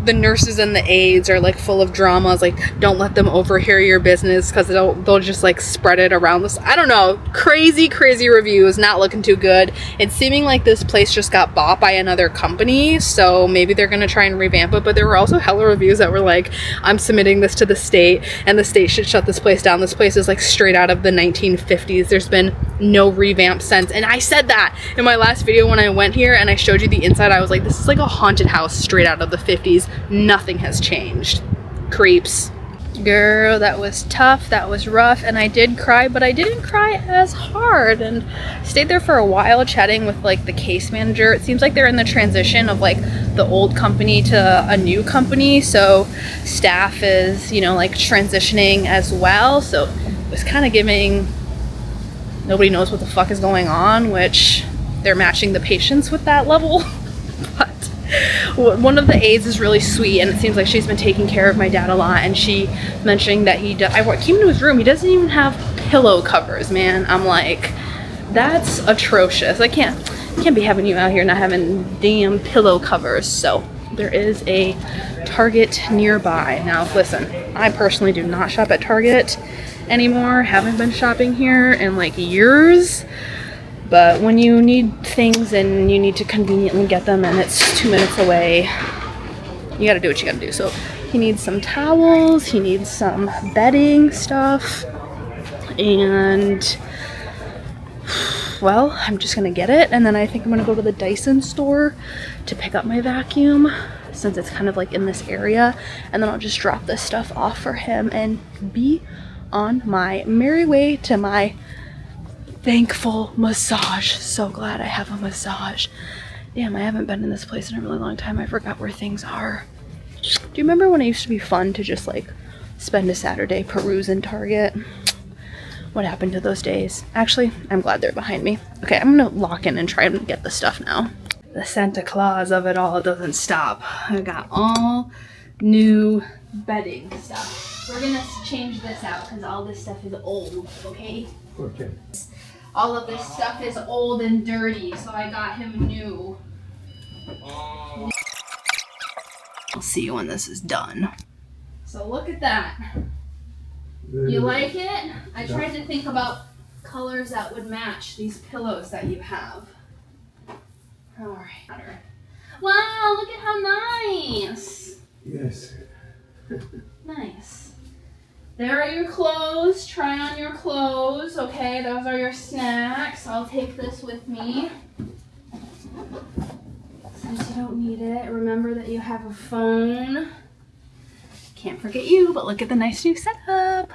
the nurses and the aides are like full of dramas, like don't let them overhear your business because they'll just like spread it around this. I don't know, crazy reviews, not looking too good. It's seeming like this place just got bought by another company, so maybe they're gonna try and revamp it. But there were also hella reviews that were like, I'm submitting this to the state and the state should shut this place down. This place is like straight out of the 1950s. There's been no revamp since. And I said that in my last video when I went here and I showed you the inside. I was like, this is like a haunted house straight out of the 50s. Nothing has changed. Creeps. Girl, that was tough, that was rough, and I did cry, but I didn't cry as hard, and stayed there for a while chatting with like the case manager. It seems like they're in the transition of like the old company to a new company, so staff is, you know, like transitioning as well, so it was kind of giving nobody knows what the fuck is going on, which they're matching the patients with that level. But one of the aides is really sweet, and it seems like she's been taking care of my dad a lot, and she mentioning that I came into his room, he doesn't even have pillow covers, man. I'm like, that's atrocious. I can't be having you out here not having damn pillow covers. So there is a Target nearby. Now listen, I personally do not shop at Target anymore, haven't been shopping here in like years. But when you need things and you need to conveniently get them and it's 2 minutes away, you gotta do what you gotta do. So he needs some towels, he needs some bedding stuff, and well, I'm just gonna get it, and then I think I'm gonna go to the Dyson store to pick up my vacuum since it's kind of like in this area, and then I'll just drop this stuff off for him and be on my merry way to my thankful massage. So glad I have a massage. Damn, I haven't been in this place in a really long time. I forgot where things are. Do you remember when it used to be fun to just like spend a Saturday perusing Target? What happened to those days? Actually, I'm glad they're behind me. Okay, I'm gonna lock in and try and get the stuff now. The Santa Claus of it all doesn't stop. I got all new bedding stuff. We're gonna change this out because all this stuff is old, okay? Okay. All of this stuff is old and dirty, so I got him new. I'll see you when this is done. So look at that. You like it? I tried to think about colors that would match these pillows that you have. Alright. Wow, look at how nice. Yes. Nice. There are your clothes. Try on your clothes. Okay, those are your snacks. I'll take this with me. Since you don't need it, remember that you have a phone. Can't forget you, but look at the nice new setup.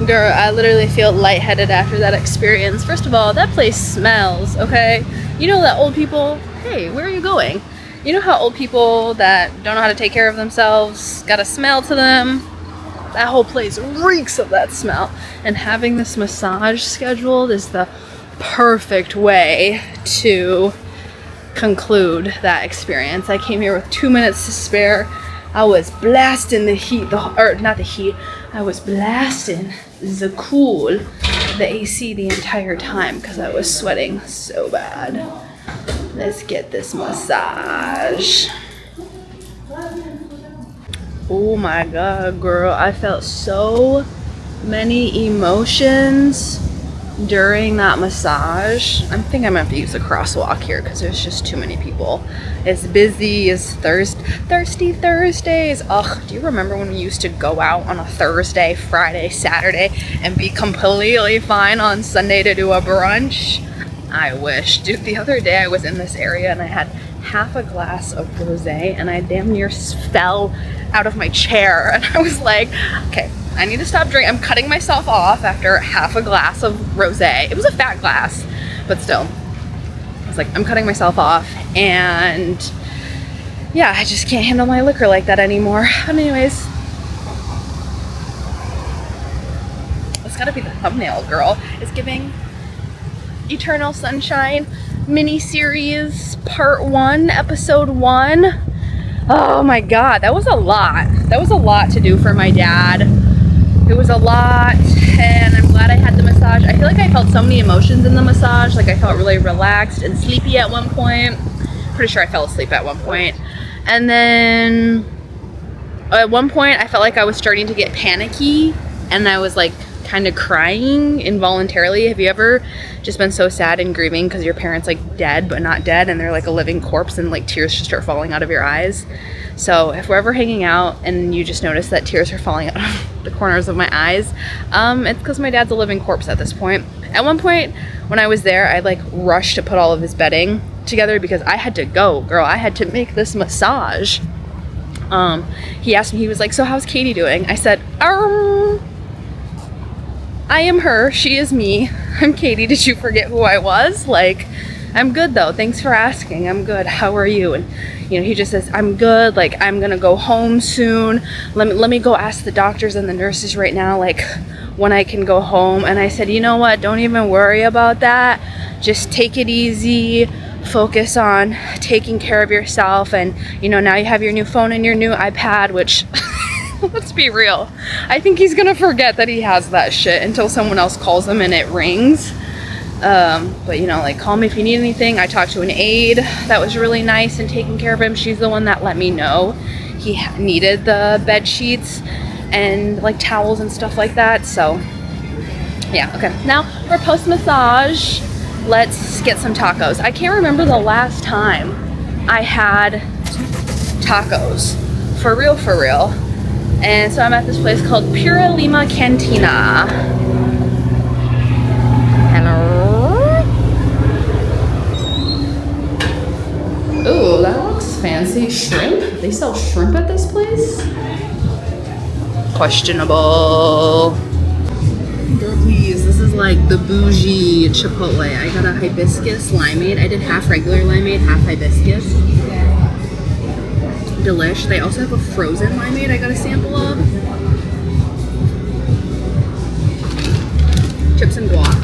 Girl, I literally feel lightheaded after that experience. First of all, that place smells, okay? You know that old people, hey, where are you going? You know how old people that don't know how to take care of themselves got a smell to them? That whole place reeks of that smell. And having this massage scheduled is the perfect way to conclude that experience. I came here with 2 minutes to spare. I was blasting the heat, not the heat, I was blasting the cool, the AC the entire time because I was sweating so bad. Let's get this massage. Oh my god, girl, I felt so many emotions during that massage. I think I'm gonna have to use a crosswalk here because there's just too many people. It's busy, it's thirsty Thursdays. Ugh, do you remember when we used to go out on a Thursday, Friday, Saturday and be completely fine on Sunday to do a brunch? I wish. Dude, the other day I was in this area and I had half a glass of rosé and I damn near fell out of my chair, and I was like, okay, I need to stop drinking. I'm cutting myself off after half a glass of rosé. It was a fat glass, but still. I was like, I'm cutting myself off, and yeah, I just can't handle my liquor like that anymore. But anyways, that's gotta be the thumbnail, girl. It's giving Eternal Sunshine mini-series part 1, episode 1. Oh my god, that was a lot. That was a lot to do for my dad. It was a lot, and I'm glad I had the massage. I feel like I felt so many emotions in the massage. Like I felt really relaxed and sleepy at one point. Pretty sure I fell asleep at one point. And then At one point, I felt like I was starting to get panicky, and I was like kind of crying involuntarily. Have you ever just been so sad and grieving because your parents like dead but not dead, and they're like a living corpse, and like tears just start falling out of your eyes? So if we're ever hanging out and you just notice that tears are falling out of the corners of my eyes, it's because my dad's a living corpse at this point. At one point when I was there, I like rushed to put all of his bedding together because I had to go, girl. I had to make this massage. He asked me, he was like, so how's Katie doing? I said, I am her, she is me. I'm Katie, did you forget who I was? Like, I'm good though, thanks for asking, I'm good, how are you? And you know, he just says, I'm good, like I'm gonna go home soon. Let me go ask the doctors and the nurses right now, like when I can go home. And I said, you know what, don't even worry about that. Just take it easy, focus on taking care of yourself. And you know, now you have your new phone and your new iPad, which let's be real, I think he's gonna forget that he has that shit until someone else calls him and it rings. But you know, like, call me if you need anything. I talked to an aide that was really nice and taking care of him. She's the one that let me know he needed the bed sheets and like towels and stuff like that. So yeah, okay, now for post massage, let's get some tacos. I can't remember the last time I had tacos for real. And so I'm at this place called Pura Lima Cantina. Hello. Ooh, that looks fancy. Shrimp? They sell shrimp at this place? Questionable. Girl, please, this is like the bougie Chipotle. I got a hibiscus limeade. I did half regular limeade, half hibiscus. Delish. They also have a frozen limeade I got a sample of. Chips and guac.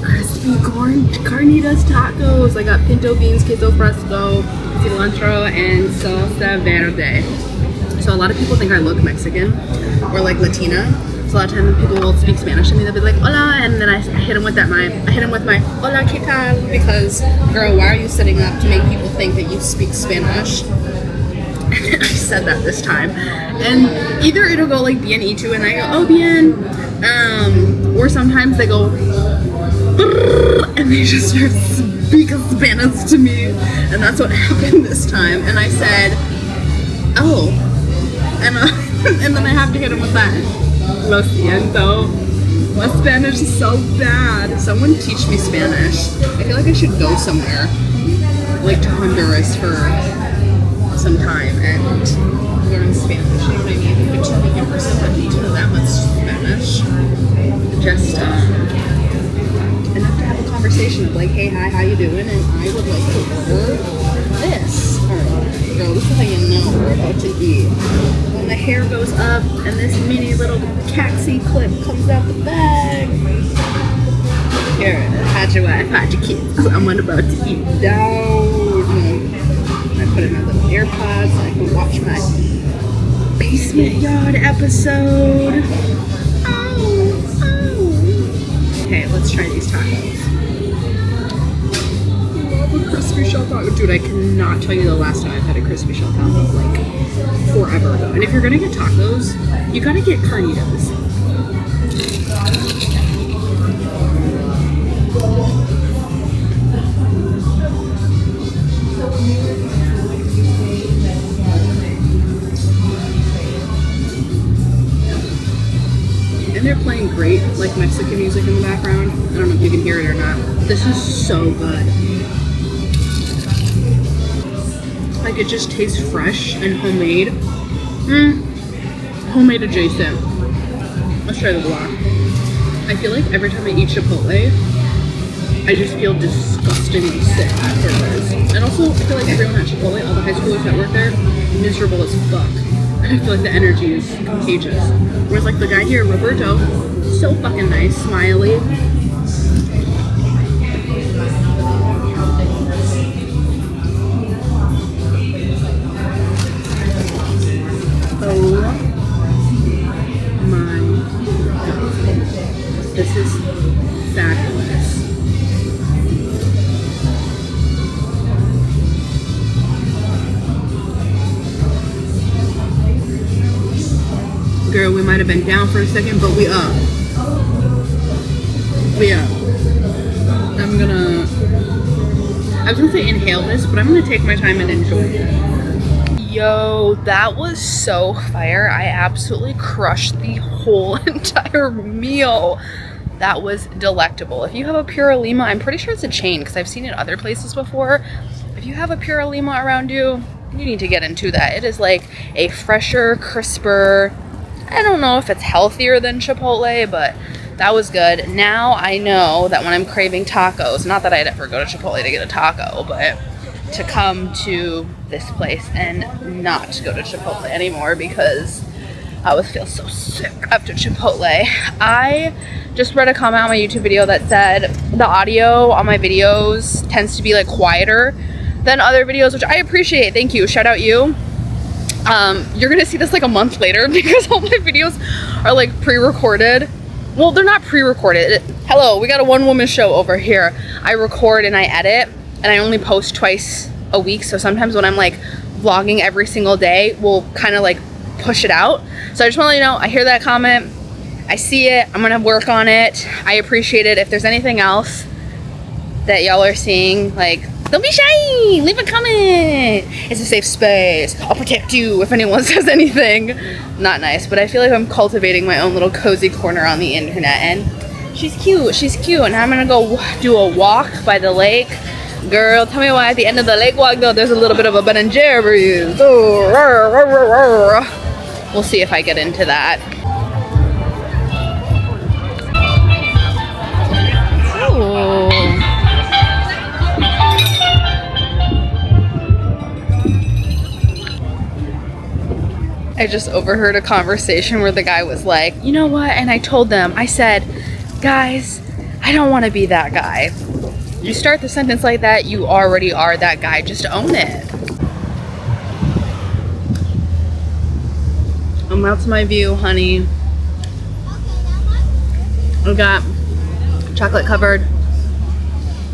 Crispy carnitas tacos. I got pinto beans, queso fresco, cilantro, and salsa verde. So a lot of people think I look Mexican or like Latina. So a lot of times people will speak Spanish to me, they'll be like, hola, and then I hit them with my hola, ¿qué tal? Because, girl, why are you sitting up to make people think that you speak Spanish? And I said that this time. And either it'll go like bien y tú, and I go, oh, bien. Or sometimes they go, and they just start speaking Spanish to me. And that's what happened this time. And I said, oh. And then I have to hit them with that. Lo siento. My Spanish is so bad. Someone teach me Spanish. I feel like I should go somewhere, like to Honduras for some time and learn Spanish. You know what I mean? But to make a person that needs to know that much Spanish, just enough to have a conversation of like, hey, hi, how you doing? And I would like to order this. Alright, girl, this is how you know we're about to eat. When the hair goes up and this mini little taxi clip comes out the bag. Here, hide your wife, hide your kids, because I'm about to eat down. I put in my little AirPods so I can watch my basement yard episode. Oh. Okay, let's try these tacos. A crispy shell taco. Dude, I cannot tell you the last time I've had a crispy shell taco, like forever ago. And if you're gonna get tacos, you gotta get carnitas. And they're playing great, like Mexican music in the background. I don't know if you can hear it or not. This is so good. Like, it just tastes fresh and homemade. Homemade adjacent. Let's try the guac. I feel like every time I eat Chipotle, I just feel disgustingly sick afterwards. And also, I feel like everyone at Chipotle, all the high schoolers that work there, miserable as fuck. I feel like the energy is contagious. Whereas like the guy here, Roberto, so fucking nice, smiley. Oh my God. This is fabulous. Girl, we might have been down for a second, but we up. We up. I was gonna say inhale this, but I'm gonna take my time and enjoy it. Yo, that was so fire. I absolutely crushed the whole entire meal. That was delectable. If you have a Pura Lima, I'm pretty sure it's a chain because I've seen it other places before. If you have a Pura Lima around you, you need to get into that. It is like a fresher, crisper, I don't know if it's healthier than Chipotle, but that was good. Now I know that when I'm craving tacos, not that I'd ever go to Chipotle to get a taco, but to come to this place and not go to Chipotle anymore because I would feel so sick after Chipotle. I just read a comment on my YouTube video that said the audio on my videos tends to be like quieter than other videos, which I appreciate. Thank you. Shout out you. You're gonna see this like a month later because all my videos are like pre-recorded. Well, they're not pre-recorded. Hello, we got a one-woman show over here. I record and I edit, and I only post twice a week. So sometimes when I'm like vlogging every single day, we'll kind of like push it out. So I just want to let you know, I hear that comment. I see it. I'm gonna work on it. I appreciate it. If there's anything else that y'all are seeing, like, don't be shy. Leave a comment. It's a safe space. I'll protect you if anyone says anything not nice. But I feel like I'm cultivating my own little cozy corner on the internet. And she's cute. She's cute. And I'm gonna go do a walk by the lake. Girl, tell me why at the end of the lake walk though, there's a little bit of a Ben and Jerry's. Oh, rawr, rawr, rawr, rawr. We'll see if I get into that. Ooh. I just overheard a conversation where the guy was like, you know what? And I told them, I said, guys, I don't want to be that guy. You start the sentence like that, you already are that guy. Just own it. And that's my view, honey. We got chocolate covered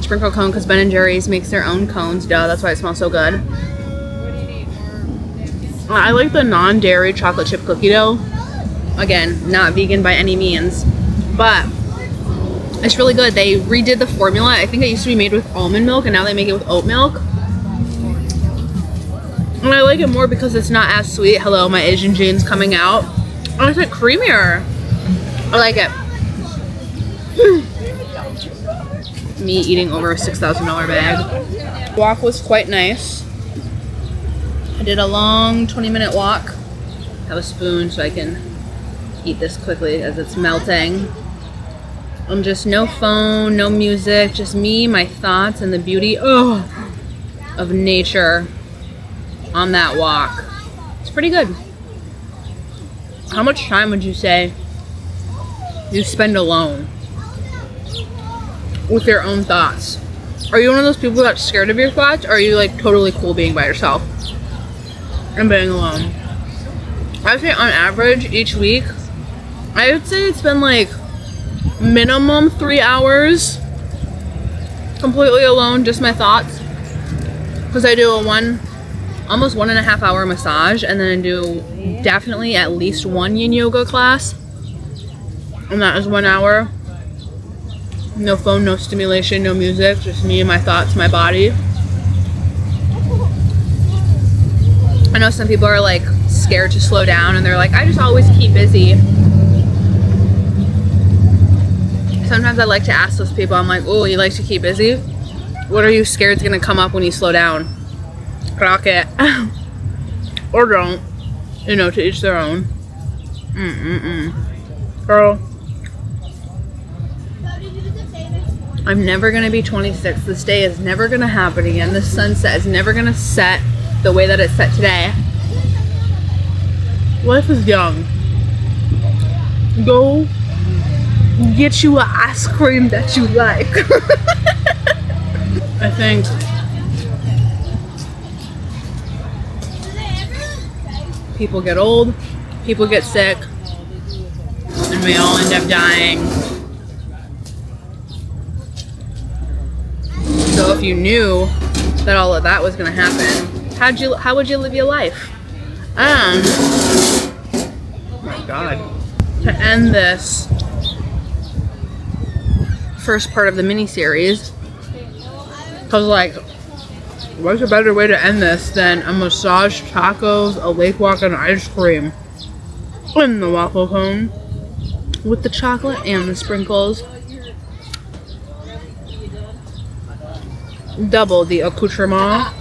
sprinkle cone because Ben & Jerry's makes their own cones. Duh, that's why it smells so good. I like the non-dairy chocolate chip cookie dough. Again, not vegan by any means, but it's really good. They redid the formula. I think it used to be made with almond milk and now they make it with oat milk. And I like it more because it's not as sweet. Hello, my Asian genes coming out. Oh, it's like creamier. I like it. Me eating over a $6,000 bag. Walk was quite nice. I did a long 20-minute walk. Have a spoon so I can eat this quickly as it's melting. Just no phone, no music, just me, my thoughts, and the beauty of nature on that walk. It's pretty good. How much time would you say you spend alone with your own thoughts? Are you one of those people that's scared of your thoughts, or are you like totally cool being by yourself and being alone? I would say on average each week, I would say it's been like minimum 3 hours completely alone, just my thoughts, because I do a almost 1.5 hour massage, and then I do definitely at least one yin yoga class, and that is 1 hour. No phone, no stimulation, no music, just me and my thoughts, my body. I know some people are like scared to slow down and they're like, I just always keep busy. Sometimes I like to ask those people, I'm like, oh, you like to keep busy? What are you scared is gonna come up when you slow down? Clock it. Or don't. You know, to each their own. Girl. I'm never gonna be 26. This day is never gonna happen again. This sunset is never gonna set the way that it's set today. Life is young. Go get you an ice cream that you like. I think people get old, people get sick, and we all end up dying. So if you knew that all of that was going to happen, how would you live your life? And oh my God. God. To end this first part of the mini series, because like, what's a better way to end this than a massage, tacos, a lake walk, and ice cream in the waffle cone with the chocolate and the sprinkles. Double the accoutrement.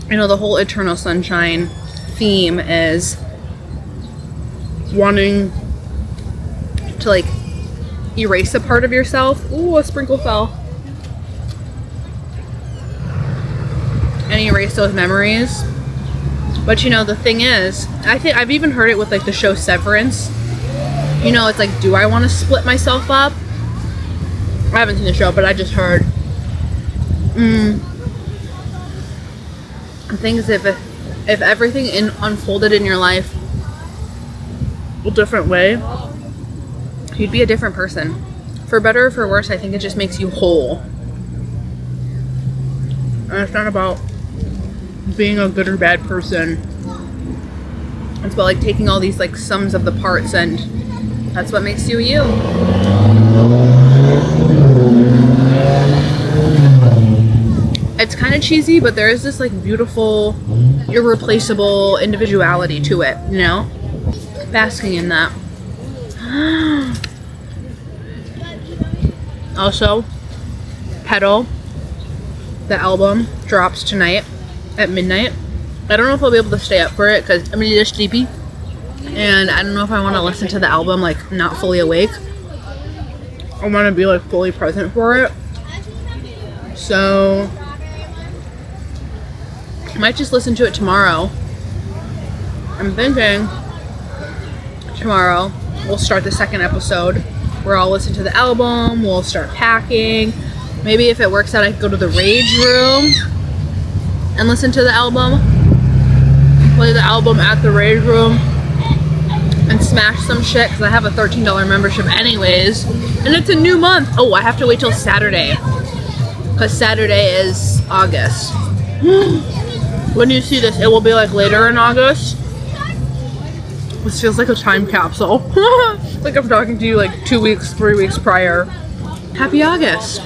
You know, the whole Eternal Sunshine theme is wanting to like erase a part of yourself. Ooh, a sprinkle fell. And erase those memories. But you know, the thing is, I think I've even heard it with like the show Severance. You know, it's like, do I want to split myself up? I haven't seen the show, but I just heard. The thing is, if everything unfolded in your life a different way, you'd be a different person. For better or for worse, I think it just makes you whole. And it's not about being a good or bad person. It's about like taking all these like sums of the parts, and that's what makes you you. It's kind of cheesy, but there is this like beautiful, irreplaceable individuality to it, you know? Basking in that. Also, Petal, the album, drops tonight at midnight. I don't know if I'll be able to stay up for it because I'm really sleepy. And I don't know if I want to listen to the album like not fully awake. I want to be like fully present for it. So I might just listen to it tomorrow. I'm thinking tomorrow we'll start the second episode where I'll listen to the album, we'll start packing. Maybe if it works out, I can go to the Rage Room and listen to the album. Play the album at the Rage Room and smash some shit because I have a $13 membership anyways. And it's a new month. Oh, I have to wait till Saturday because Saturday is August. When you see this, it will be like later in August. This feels like a time capsule. Like I'm talking to you like 2 weeks, 3 weeks prior. Happy August.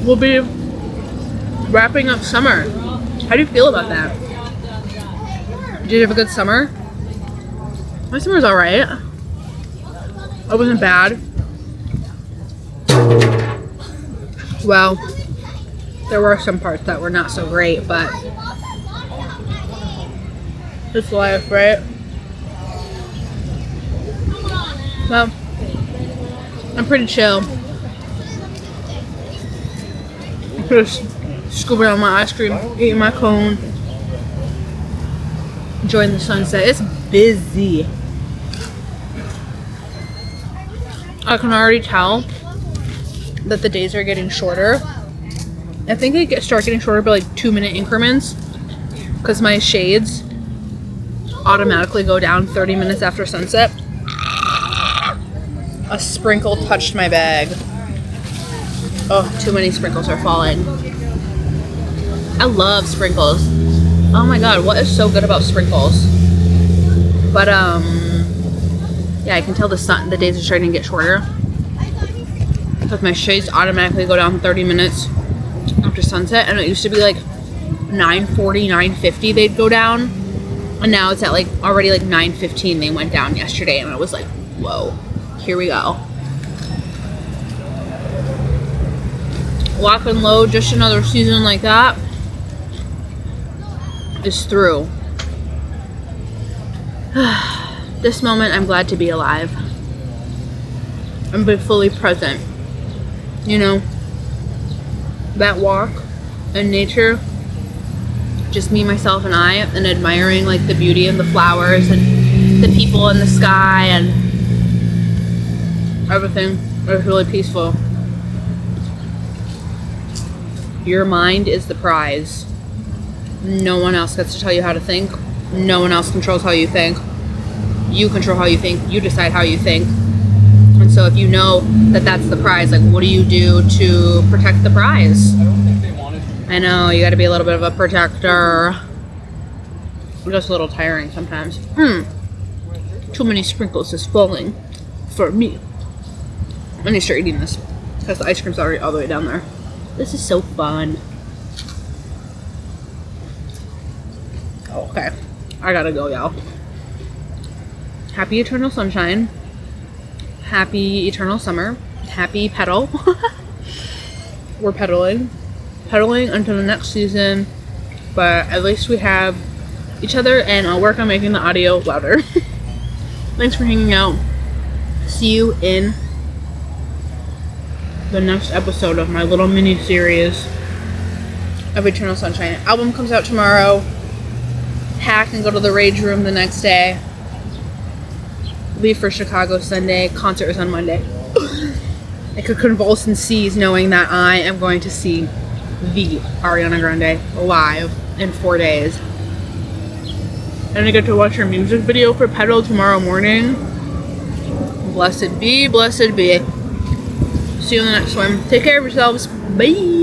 We'll be wrapping up summer. How do you feel about that? Did you have a good summer? My summer's alright. It wasn't bad. Well, there were some parts that were not so great, but it's life, right? Well, I'm pretty chill. Just scooping on my ice cream, eating my cone, enjoying the sunset. It's busy. I can already tell that the days are getting shorter. I think they start getting shorter by like 2-minute increments because my shades automatically go down 30 minutes after sunset. A sprinkle touched my bag. Oh, too many sprinkles are falling. I love sprinkles. Oh my god, what is so good about sprinkles? But yeah, I can tell the days are starting to get shorter because my shades automatically go down 30 minutes after sunset, and it used to be like 9:40, 9:50 they'd go down, and now it's at like already like 9:15 they went down yesterday, and I was like, whoa, here we go. Lock and load, just another season like that is through. This moment, I'm glad to be alive and be fully present. You know, that walk in nature, just me, myself, and I, and admiring like the beauty of the flowers and the people in the sky and everything. It was really peaceful. Your mind is the prize. No one else gets to tell you how to think. No one else controls how you think. You control how you think. You decide how you think. And so if you know that that's the prize, like what do you do to protect the prize? I know, you gotta be a little bit of a protector. It's just a little tiring sometimes. Too many sprinkles is falling for me. I need to start eating this because the ice cream's already all the way down there. This is so fun. Okay, I gotta go, y'all. Happy eternal sunshine. Happy eternal summer. Happy pedal. We're pedaling until the next season, but at least we have each other, and I'll work on making the audio louder. Thanks for hanging out. See you in the next episode of my little mini series of Eternal Sunshine. Album comes out tomorrow. Pack and go to the Rage Room the next day. Leave for Chicago Sunday. Concert is on Monday. I could convulse and seize knowing that I am going to see the Ariana Grande live in 4 days. And I get to watch her music video for Pedal tomorrow morning. Blessed be, blessed be. See you in the next one. Take care of yourselves. Bye.